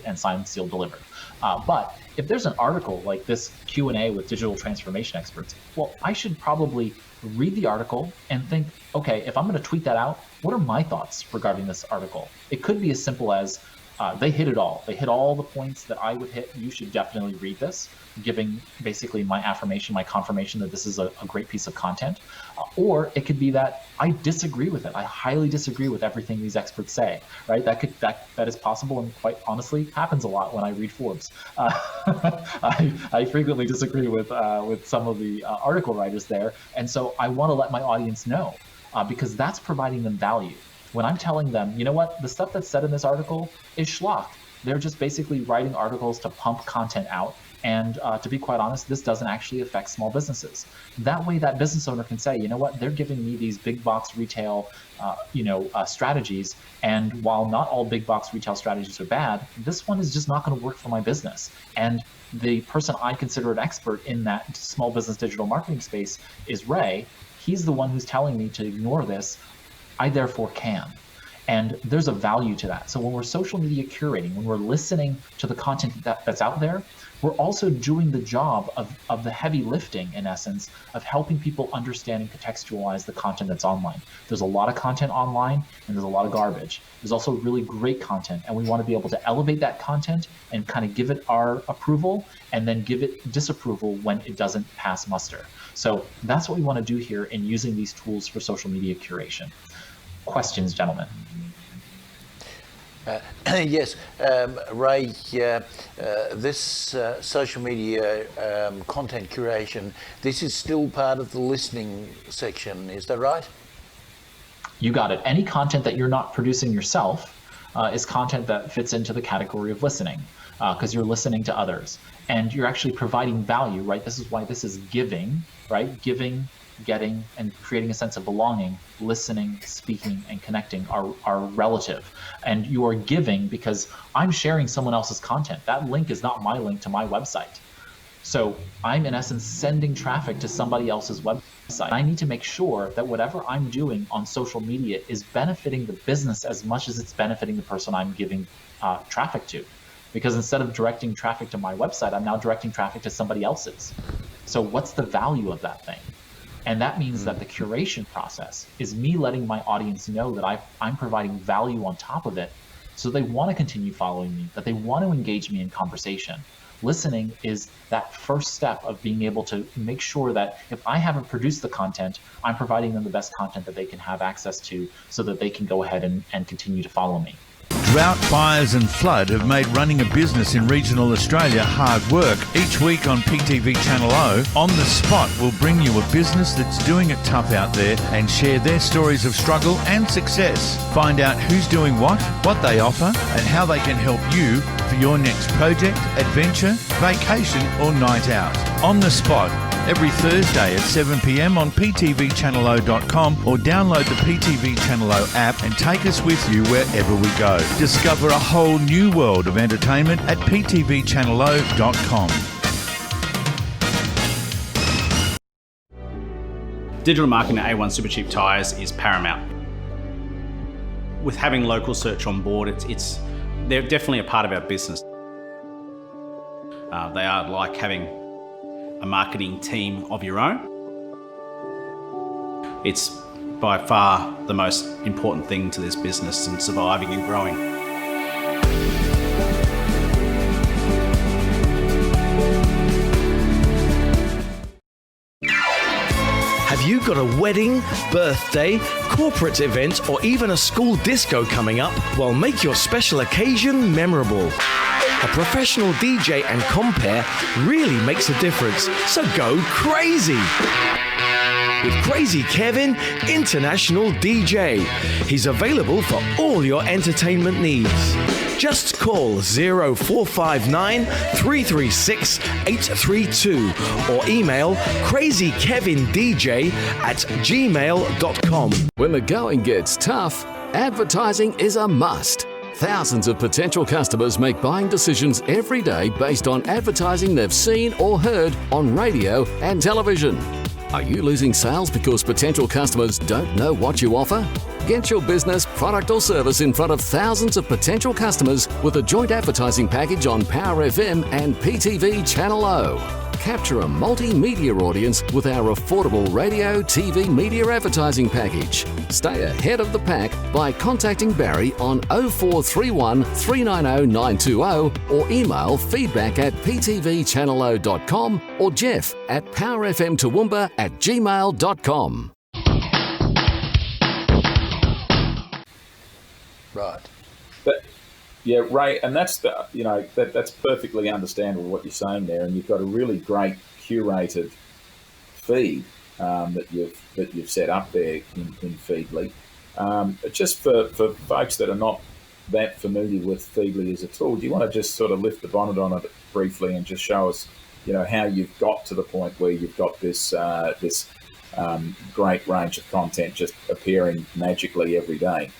D: and signed, sealed, delivered. But if there's an article like this Q&A with digital transformation experts, well, I should probably read the article and think, okay, if I'm going to tweet that out, what are my thoughts regarding this article? It could be as simple as, they hit it all. They hit all the points that I would hit. You should definitely read this, giving basically my affirmation, my confirmation that this is a great piece of content. Or it could be that I disagree with it. I highly disagree with everything these experts say, right? That is possible, and quite honestly happens a lot when I read Forbes. I frequently disagree with some of the article writers there. And so I want to let my audience know, because that's providing them value. When I'm telling them, you know what, the stuff that's said in this article is schlock. They're just basically writing articles to pump content out. And to be quite honest, this doesn't actually affect small businesses. That way, that business owner can say, you know what, they're giving me these big box retail, strategies. And while not all big box retail strategies are bad, this one is just not going to work for my business. And the person I consider an expert in that small business digital marketing space is Ray. He's the one who's telling me to ignore this. I therefore can. And there's a value to that. So when we're social media curating, when we're listening to the content that's out there, we're also doing the job of the heavy lifting, in essence, of helping people understand and contextualize the content that's online. There's a lot of content online and there's a lot of garbage. There's also really great content, and we want to be able to elevate that content and kind of give it our approval and then give it disapproval when it doesn't pass muster. So that's what we want to do here in using these tools for social media curation. Questions, gentlemen?
B: Yes, Ray, this social media content curation, this is still part of the listening section, is that right?
D: You got it. Any content that you're not producing yourself is content that fits into the category of listening, because you're listening to others and you're actually providing value, right? This is why this is giving, right? Giving, getting, and creating a sense of belonging. Listening, speaking, and connecting are relative. And you are giving because I'm sharing someone else's content. That link is not my link to my website. So I'm in essence sending traffic to somebody else's website. I need to make sure that whatever I'm doing on social media is benefiting the business as much as it's benefiting the person I'm giving traffic to. Because instead of directing traffic to my website, I'm now directing traffic to somebody else's. So what's the value of that thing? And that means that the curation process is me letting my audience know that I'm providing value on top of it, so they want to continue following me, that they want to engage me in conversation. Listening is that first step of being able to make sure that if I haven't produced the content, I'm providing them the best content that they can have access to so that they can go ahead and continue to follow me.
A: Drought, fires and flood have made running a business in regional Australia hard work. Each week on PTV Channel O, On the Spot will bring you a business that's doing it tough out there and share their stories of struggle and success. Find out who's doing what they offer, and how they can help you for your next project, adventure, vacation or night out. On the Spot every Thursday at 7 p.m. on ptvchannelo.com or download the PTV Channel O app and take us with you wherever we go. Discover a whole new world of entertainment at ptvchannelo.com.
I: Digital marketing at A1 Supercheap Tyres is paramount. With having local search on board, they're definitely a part of our business. They are like having a marketing team of your own. It's by far the most important thing to this business and surviving and growing.
J: Have you got a wedding, birthday, corporate event, or even a school disco coming up? Well, make your special occasion memorable. A professional DJ and compere really makes a difference, so go crazy! With Crazy Kevin, International DJ. He's available for all your entertainment needs. Just call 0459 336 832 or email crazykevindj@gmail.com.
E: When the going gets tough, advertising is a must. Thousands of potential customers make buying decisions every day based on advertising they've seen or heard on radio and television. Are you losing sales because potential customers don't know what you offer? Get your business, product or service in front of thousands of potential customers with a joint advertising package on Power FM and PTV Channel O. Capture a multimedia audience with our affordable radio, TV media advertising package. Stay ahead of the pack by contacting Barry on 0431 390 920 or email feedback@ptvchannelo.com or Jeff at powerfmtoowoomba@gmail.com.
B: Right.
C: Yeah, Ray, and that's that's perfectly understandable what you're saying there, and you've got a really great curated feed that you've set up there in Feedly. Just for folks that are not that familiar with Feedly as a tool, do you want to just sort of lift the bonnet on it briefly and just show us, how you've got to the point where you've got this great range of content just appearing magically every day?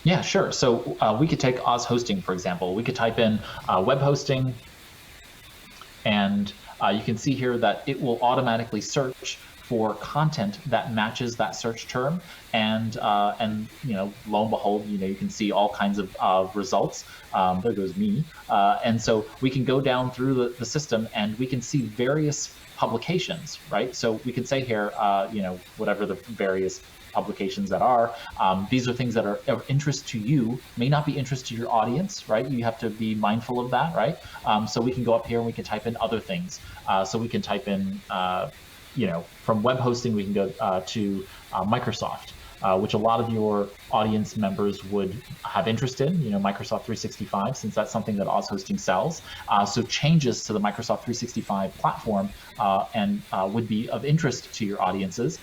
D: Yeah, sure. So we could take Oz Hosting, for example. We could type in web hosting, and you can see here that it will automatically search for content that matches that search term, and lo and behold, you can see all kinds of results. There goes me, and so we can go down through the system and we can see various publications, right? So we can say here, whatever the various publications that are, these are things that are of interest to you, may not be interest to your audience, right? You have to be mindful of that, right? So we can go up here and we can type in other things. So we can type in, from web hosting, we can go to Microsoft, which a lot of your audience members would have interest in, Microsoft 365, since that's something that Oz Hosting sells. So changes to the Microsoft 365 platform would be of interest to your audiences,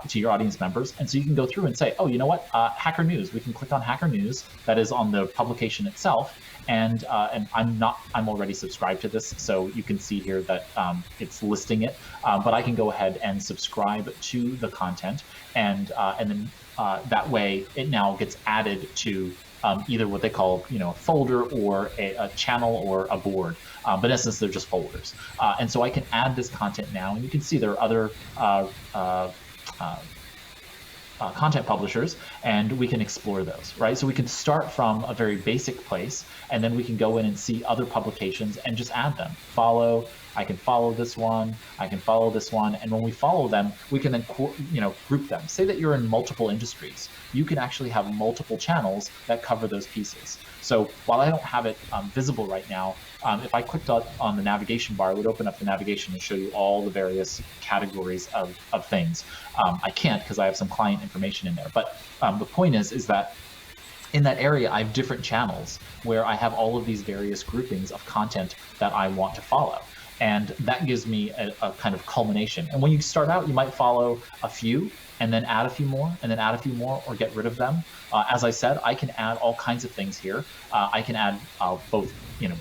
D: to your audience members. And so you can go through and say, oh, you know what, Hacker News. We can click on Hacker News, that is on the publication itself. And I'm already subscribed to this, so you can see here that it's listing it. But I can go ahead and subscribe to the content, and then that way it now gets added to either what they call a folder or a channel or a board. But in essence, they're just folders. And so I can add this content now, and you can see there are other content publishers, and we can explore those, right? So we can start from a very basic place, and then we can go in and see other publications and just add them. I can follow this one, I can follow this one, and when we follow them, we can then group them. Say that you're in multiple industries. You can actually have multiple channels that cover those pieces. So while I don't have it visible right now, if I clicked on the navigation bar, it would open up the navigation and show you all the various categories of things. I can't because I have some client information in there. But the point is that in that area, I have different channels where I have all of these various groupings of content that I want to follow. And that gives me a kind of culmination. And when you start out, you might follow a few, and then add a few more, and then add a few more, or get rid of them. As I said, I can add all kinds of things here. I can add both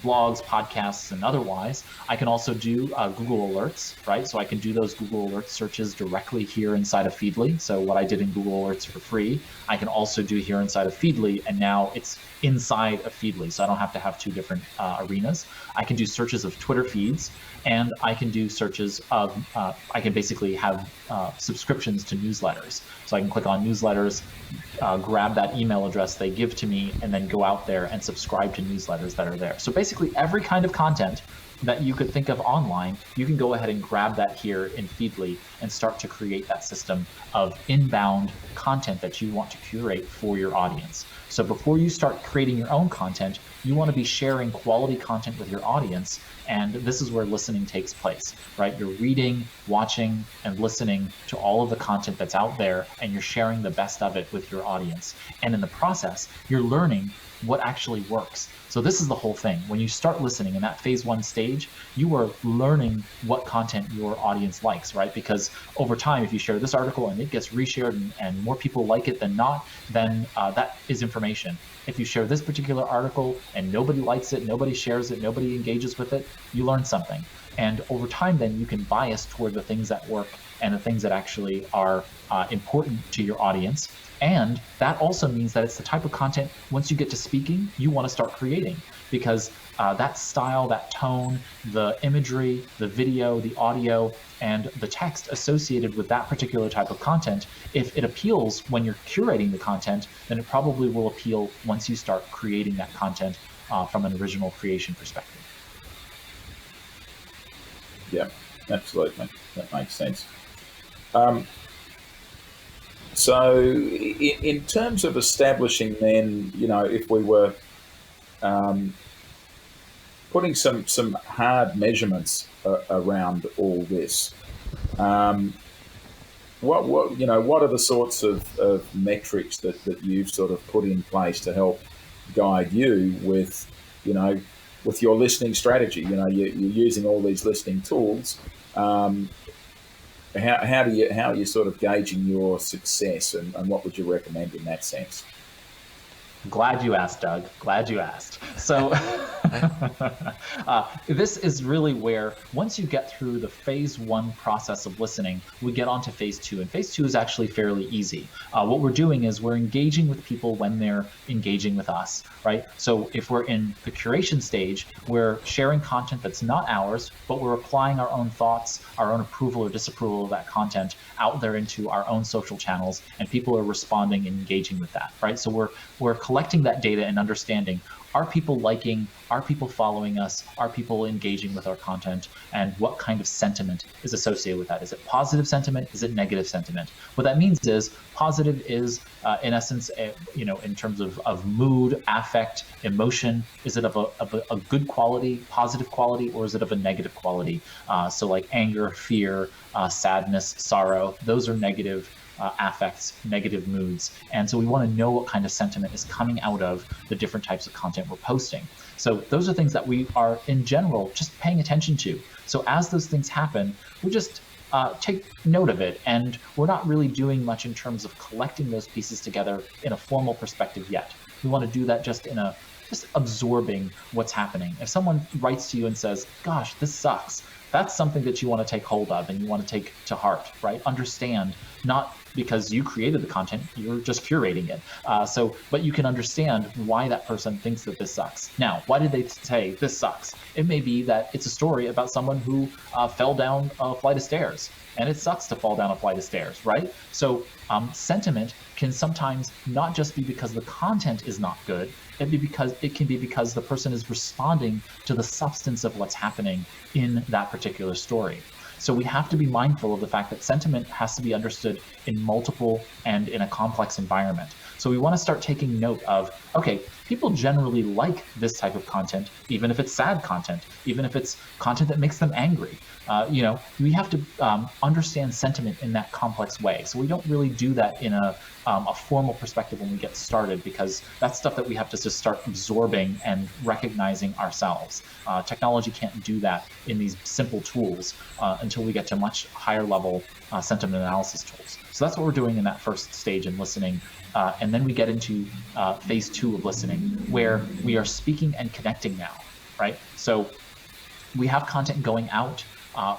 D: blogs, podcasts, and otherwise. I can also do Google Alerts, right? So I can do those Google Alerts searches directly here inside of Feedly. So what I did in Google Alerts for free, I can also do here inside of Feedly, and now it's inside of Feedly, so I don't have to have two different arenas. I can do searches of Twitter feeds, and I can do searches of, I can basically have subscriptions to newsletters. So I can click on newsletters, grab that email address they give to me, and then go out there and subscribe to newsletters that are there. So basically every kind of content that you could think of online, you can go ahead and grab that here in Feedly and start to create that system of inbound content that you want to curate for your audience. So before you start creating your own content, you want to be sharing quality content with your audience, and this is where listening takes place, right? You're reading, watching, and listening to all of the content that's out there, and you're sharing the best of it with your audience. And in the process, you're learning what actually works. So this is the whole thing. When you start listening in that phase 1 stage, you are learning what content your audience likes, right? Because over time, if you share this article and it gets reshared and more people like it than not, then that is information. If you share this particular article and nobody likes it, nobody shares it, nobody engages with it, you learn something. And over time, then you can bias toward the things that work and the things that actually are important to your audience. And that also means that it's the type of content, once you get to speaking, you want to start creating, because that style, that tone, the imagery, the video, the audio, and the text associated with that particular type of content, if it appeals when you're curating the content, then it probably will appeal once you start creating that content from an original creation perspective.
C: Yeah, absolutely. That makes sense. So in terms of establishing then, if we were putting some hard measurements around all this, what are the sorts of metrics that you've sort of put in place to help guide you with your listening strategy? You're using all these listening tools. How are you sort of gauging your success, and what would you recommend in that sense?
D: Glad you asked, Doug. Glad you asked. So this is really where, once you get through the phase 1 process of listening, we get on to phase 2. And phase 2 is actually fairly easy. What we're doing is we're engaging with people when they're engaging with us, right? So if we're in the curation stage, we're sharing content that's not ours, but we're applying our own thoughts, our own approval or disapproval of that content out there into our own social channels, and people are responding and engaging with that, right? So we're collecting that data and understanding, are people liking, are people following us, are people engaging with our content, and what kind of sentiment is associated with that? Is it positive sentiment? Is it negative sentiment? What that means is positive is, in essence, in terms of mood, affect, emotion. Is it of a good quality, positive quality, or is it of a negative quality? So like anger, fear, sadness, sorrow, those are negative affects, negative moods. And so we want to know what kind of sentiment is coming out of the different types of content we're posting. So those are things that we are, in general, just paying attention to. So as those things happen, we just take note of it, and we're not really doing much in terms of collecting those pieces together in a formal perspective yet. We want to do that just absorbing what's happening. If someone writes to you and says, gosh, this sucks, that's something that you want to take hold of and you want to take to heart, right? Understand, not because you created the content, you're just curating it. But you can understand why that person thinks that this sucks. Now, why did they say this sucks? It may be that it's a story about someone who fell down a flight of stairs, and it sucks to fall down a flight of stairs, right? So sentiment can sometimes not just be because the content is not good, it can be because the person is responding to the substance of what's happening in that particular story. So we have to be mindful of the fact that sentiment has to be understood in multiple and in a complex environment. So we want to start taking note of, okay, people generally like this type of content, even if it's sad content, even if it's content that makes them angry. We have to understand sentiment in that complex way. So we don't really do that in a formal perspective when we get started, because that's stuff that we have to just start absorbing and recognizing ourselves. Technology can't do that in these simple tools until we get to much higher level sentiment analysis tools. So that's what we're doing in that first stage in listening. And then we get into phase 2 of listening, where we are speaking and connecting now, right? So we have content going out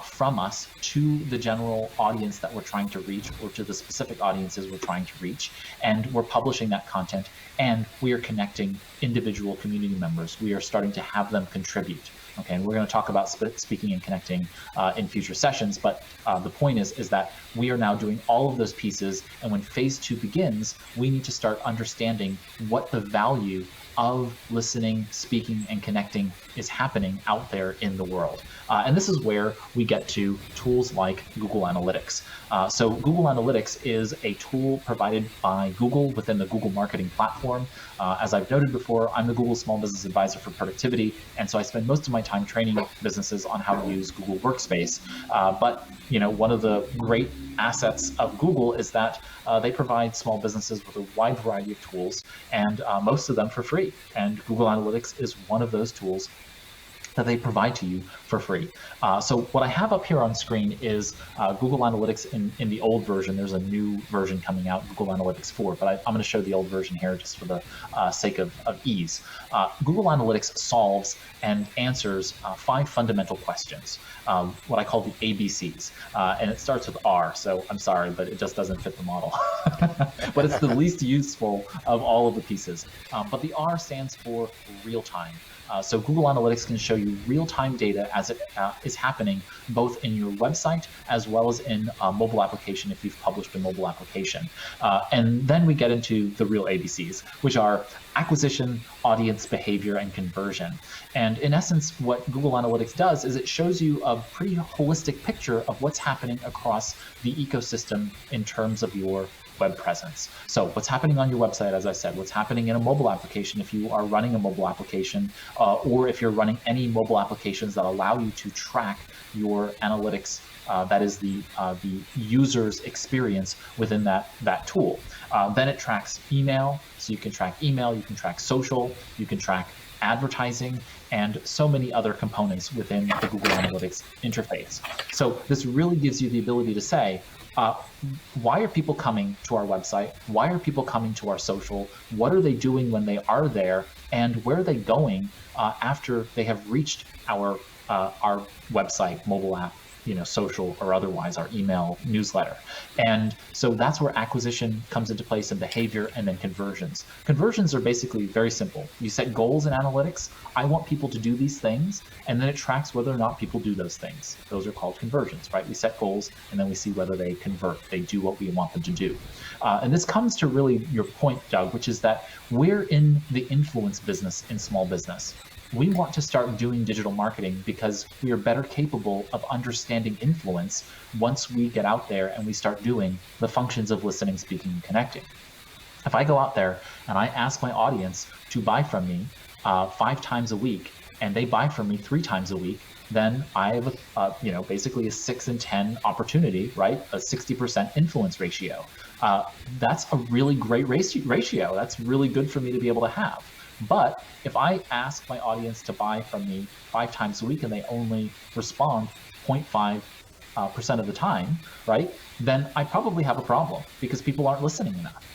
D: from us to the general audience that we're trying to reach, or to the specific audiences we're trying to reach, and we're publishing that content, and we are connecting individual community members. We are starting to have them contribute. Okay, and we're going to talk about speaking and connecting in future sessions, but the point is that we are now doing all of those pieces, and when phase 2 begins, we need to start understanding what the value of listening, speaking, and connecting is happening out there in the world. And this is where we get to tools like Google Analytics. So Google Analytics is a tool provided by Google within the Google Marketing Platform. As I've noted before, I'm the Google Small Business Advisor for Productivity, and so I spend most of my time training businesses on how to use Google Workspace. But one of the great assets of Google is that they provide small businesses with a wide variety of tools, and most of them for free. And Google Analytics is one of those tools that they provide to you for free. So what I have up here on screen is Google Analytics in the old version. There's a new version coming out, Google Analytics 4, but I'm going to show the old version here just for the sake of ease. Google Analytics solves and answers 5 fundamental questions, what I call the ABCs. And it starts with R, so I'm sorry, but it just doesn't fit the model. But it's the least useful of all of the pieces. But the R stands for real time. So Google Analytics can show you real-time data as it is happening both in your website as well as in a mobile application if you've published a mobile application. And then we get into the real ABCs, which are acquisition, audience behavior, and conversion. And in essence, what Google Analytics does is it shows you a pretty holistic picture of what's happening across the ecosystem in terms of your web presence. So what's happening on your website, as I said, what's happening in a mobile application if you are running a mobile application, or if you're running any mobile applications that allow you to track your analytics, that is the user's experience within that tool. Then it tracks email, so you can track email, you can track social, you can track advertising, and so many other components within the Google Analytics interface. So this really gives you the ability to say, why are people coming to our website? Why are people coming to our social? What are they doing when they are there? And where are they going after they have reached our website, mobile app, social or otherwise, our email newsletter. And so that's where acquisition comes into place, and behavior, and then conversions. Conversions are basically very simple. You set goals in analytics. I want people to do these things, and then it tracks whether or not people do those things. Those are called conversions, right? We set goals, and then we see whether they convert, they do what we want them to do. And this comes to really your point, Doug, which is that we're in the influence business in small business. We want to start doing digital marketing because we are better capable of understanding influence once we get out there and we start doing the functions of listening, speaking, and connecting. If I go out there and I ask my audience to buy from me 5 times a week, and they buy from me 3 times a week, then I have basically a 6 in 10 opportunity, right? A 60% influence ratio. That's a really great ratio. That's really good for me to be able to have. But if I ask my audience to buy from me 5 times a week and they only respond 0.5% of the time, right, then I probably have a problem because people aren't listening enough.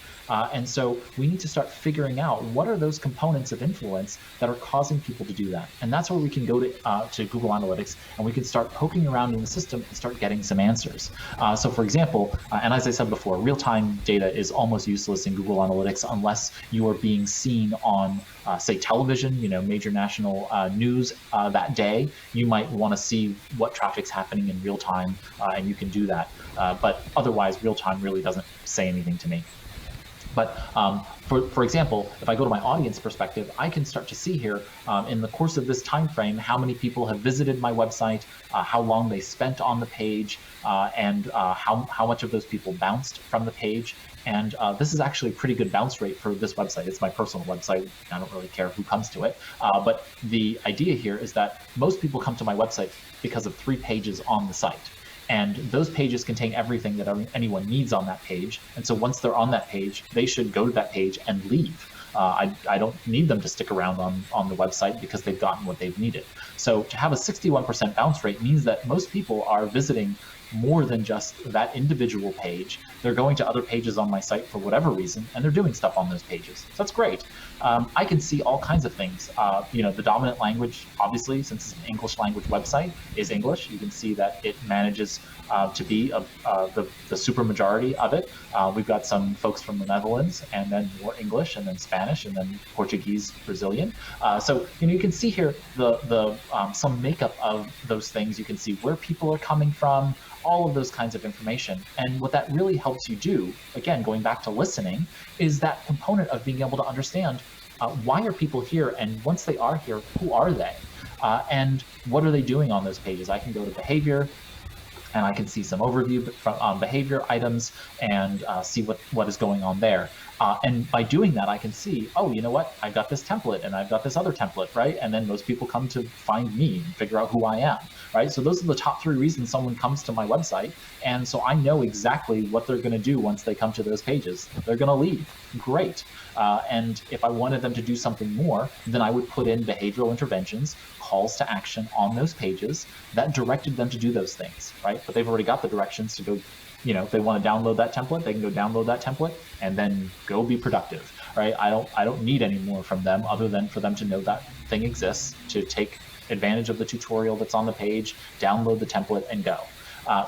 D: And so we need to start figuring out what are those components of influence that are causing people to do that. And that's where we can go to Google Analytics, and we can start poking around in the system and start getting some answers. So for example, and as I said before, real-time data is almost useless in Google Analytics unless you are being seen on, say, television, major national news that day. You might want to see what traffic's happening in real time, and you can do that. But otherwise, real time really doesn't say anything to me. But for example, if I go to my audience perspective, I can start to see here in the course of this time frame how many people have visited my website, how long they spent on the page, and how much of those people bounced from the page. And this is actually a pretty good bounce rate for this website. It's my personal website. I don't really care who comes to it. But the idea here is that most people come to my website because of 3 pages on the site. And those pages contain everything that anyone needs on that page. And so once they're on that page, they should go to that page and leave. I don't need them to stick around on the website because they've gotten what they've needed. So to have a 61% bounce rate means that most people are visiting more than just that individual page. They're going to other pages on my site for whatever reason, and they're doing stuff on those pages. So that's great. I can see all kinds of things. The dominant language, obviously, since it's an English language website, is English. You can see that it manages to be the super majority of it. We've got some folks from the Netherlands, and then more English, and then Spanish, and then Portuguese, Brazilian. So you can see here the some makeup of those things. You can see where people are coming from, all of those kinds of information. And what that really helps you do, again, going back to listening, is that component of being able to understand why are people here, and once they are here, who are they? And what are they doing on those pages? I can go to behavior, and I can see some overview from behavior items and see what is going on there. And by doing that, I can see, oh, you know what? I've got this template and I've got this other template, right? And then most people come to find me and figure out who I am, right? So those are the top 3 reasons someone comes to my website. And so I know exactly what they're going to do once they come to those pages. They're going to leave. Great. And if I wanted them to do something more, then I would put in behavioral interventions, calls to action on those pages that directed them to do those things, right? But they've already got the directions to go. If they want to download that template, they can go download that template and then go be productive, right? I don't need any more from them other than for them to know that thing exists, to take advantage of the tutorial that's on the page, download the template, and go.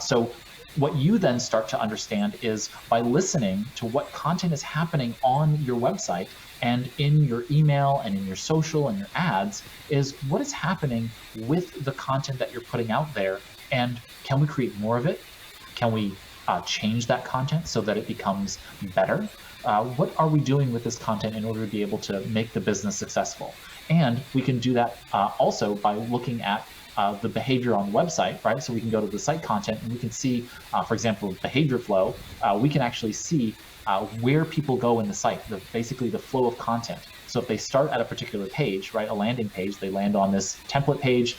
D: So what you then start to understand is by listening to what content is happening on your website and in your email and in your social and your ads, is what is happening with the content that you're putting out there, and can we create more of it? Can we change that content so that it becomes better? What are we doing with this content in order to be able to make the business successful? And we can do that also by looking at the behavior on the website, right? So we can go to the site content and we can see, for example, behavior flow. We can actually see where people go in the site, basically the flow of content. So if they start at a particular page, right, a landing page, they land on this template page,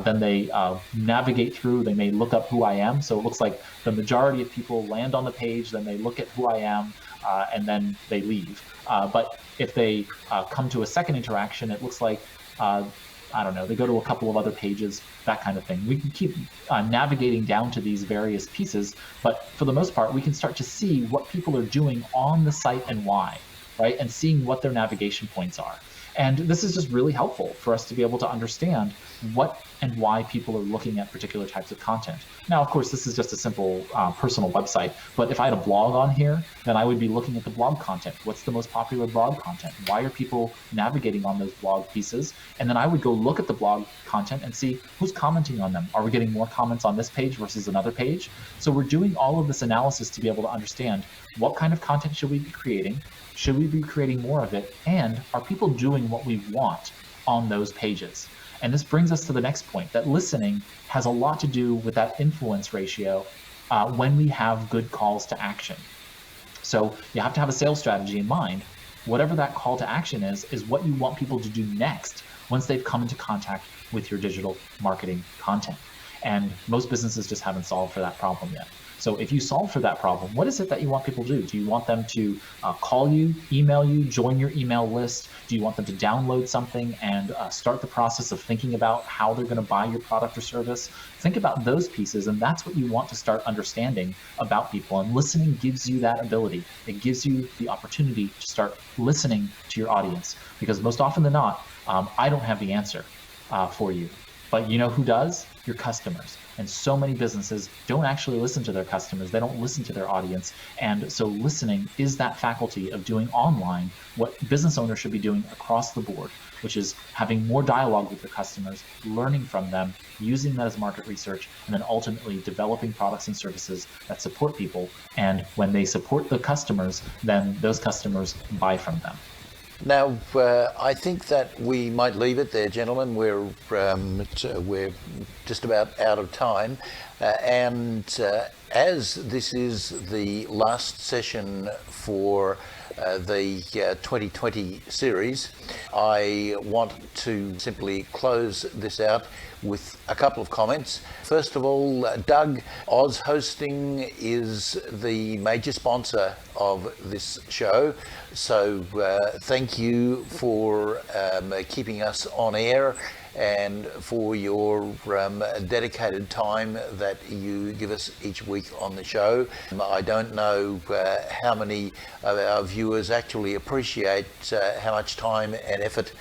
D: then they navigate through, they may look up who I am. So it looks like the majority of people land on the page, then they look at who I am, and then they leave. But if they come to a second interaction, it looks like, I don't know, they go to a couple of other pages, that kind of thing. We can keep navigating down to these various pieces, but for the most part, we can start to see what people are doing on the site and why, right? And seeing what their navigation points are. And this is just really helpful for us to be able to understand what and why people are looking at particular types of content. Now, of course, this is just a simple personal website, but if I had a blog on here, then I would be looking at the blog content. What's the most popular blog content? Why are people navigating on those blog pieces? And then I would go look at the blog content and see who's commenting on them. Are we getting more comments on this page versus another page? So we're doing all of this analysis to be able to understand what kind of content should we be creating? Should we be creating more of it? And are people doing what we want on those pages? And this brings us to the next point, that listening has a lot to do with that influence ratio when we have good calls to action. So you have to have a sales strategy in mind. Whatever that call to action is what you want people to do next once they've come into contact with your digital marketing content. And most businesses just haven't solved for that problem yet. So if you solve for that problem, what is it that you want people to do? Do you want them to call you, email you, join your email list? Do you want them to download something and start the process of thinking about how they're going to buy your product or service? Think about those pieces, and that's what you want to start understanding about people. And listening gives you that ability. It gives you the opportunity to start listening to your audience, because most often than not, I don't have the answer for you. But you know who does? Your customers. And so many businesses don't actually listen to their customers. They don't listen to their audience. And so listening is that faculty of doing online what business owners should be doing across the board, which is having more dialogue with their customers, learning from them, using that as market research, and then ultimately developing products and services that support people. And when they support the customers, then those customers buy from them.
B: Now, I think that we might leave it there, gentlemen. We're just about out of time. And as this is the last session for the 2020 series, I want to simply close this out with a couple of comments. First of all, Doug, Oz Hosting is the major sponsor of this show. So thank you for keeping us on air and for your dedicated time that you give us each week on the show. I don't know how many of our viewers actually appreciate how much time and effort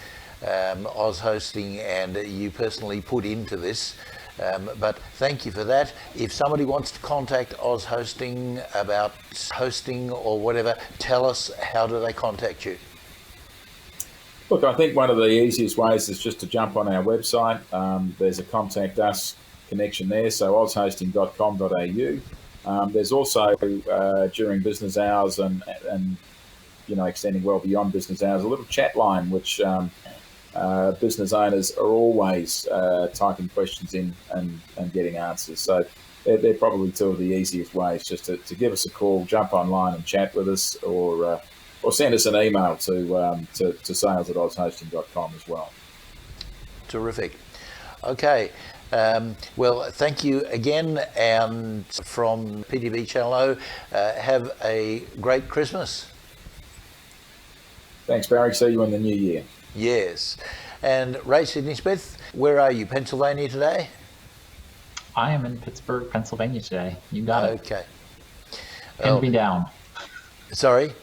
B: Oz Hosting and you personally put into this. But thank you for that. If somebody wants to contact Oz Hosting about hosting or whatever, tell us, how do they contact you?
C: Look, I think one of the easiest ways is just to jump on our website. There's a contact us connection there, so ozhosting.com.au. There's also during business hours and extending well beyond business hours, a little chat line which business owners are always typing questions in and getting answers. So they're probably two of the easiest ways, just to give us a call, jump online and chat with us, or send us an email to sales@ozhosting.com as well.
B: Terrific. Okay. Well, thank you again. And from PTV Channel O, have a great Christmas.
C: Thanks, Barry. See you in the new year.
B: Yes. And Ray Sidney Smith, where are you? Pennsylvania today?
D: I am in Pittsburgh, Pennsylvania today. You got it.
B: Okay.
D: Pinned me down.
B: Sorry?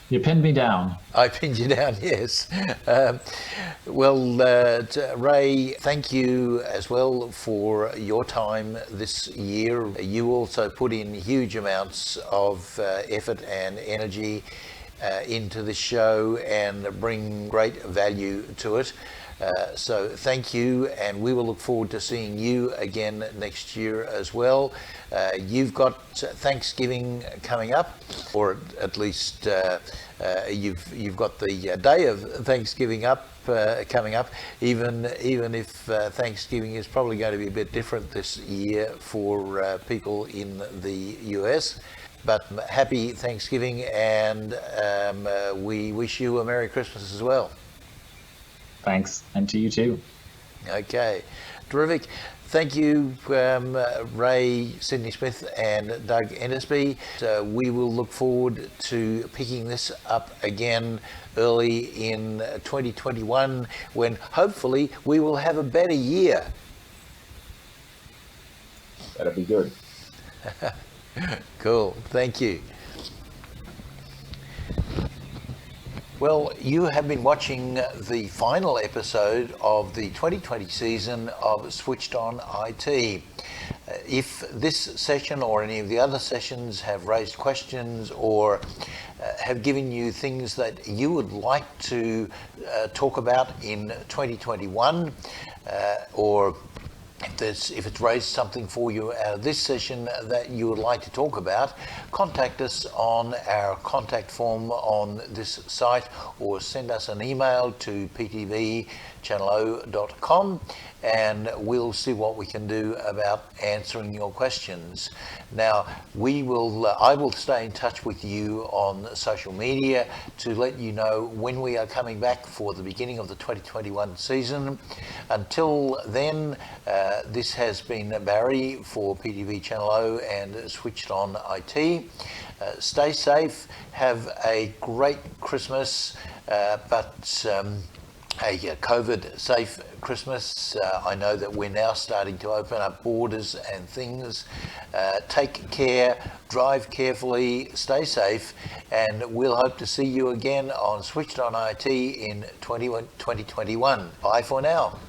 D: You pinned me down.
B: I pinned you down, yes. Ray, thank you as well for your time this year. You also put in huge amounts of effort and energy into the show and bring great value to it. So thank you, and we will look forward to seeing you again next year as well. You've got Thanksgiving coming up, or at least you've got the day of Thanksgiving coming up. Even if Thanksgiving is probably going to be a bit different this year for people in the US. But happy Thanksgiving, and we wish you a Merry Christmas as well.
D: Thanks, and to you too.
B: Okay, terrific. Thank you, Ray Sidney Smith and Doug Endersby. We will look forward to picking this up again early in 2021, when hopefully we will have a better year.
C: That'll be good.
B: Cool, thank you. Well, you have been watching the final episode of the 2020 season of Switched On IT. If this session or any of the other sessions have raised questions or have given you things that you would like to talk about in 2021, or if it's raised something for you out of this session that you would like to talk about, contact us on our contact form on this site, or send us an email to ptvchannelo.com, and we'll see what we can do about answering your questions. Now, I will stay in touch with you on social media to let you know when we are coming back for the beginning of the 2021 season. Until then, this has been Barry for PTV Channel O and Switched On IT. Stay safe, have a great Christmas, but a COVID-safe Christmas. I know that we're now starting to open up borders and things. Take care, drive carefully, stay safe, and we'll hope to see you again on Switched On IT in 2021. Bye for now.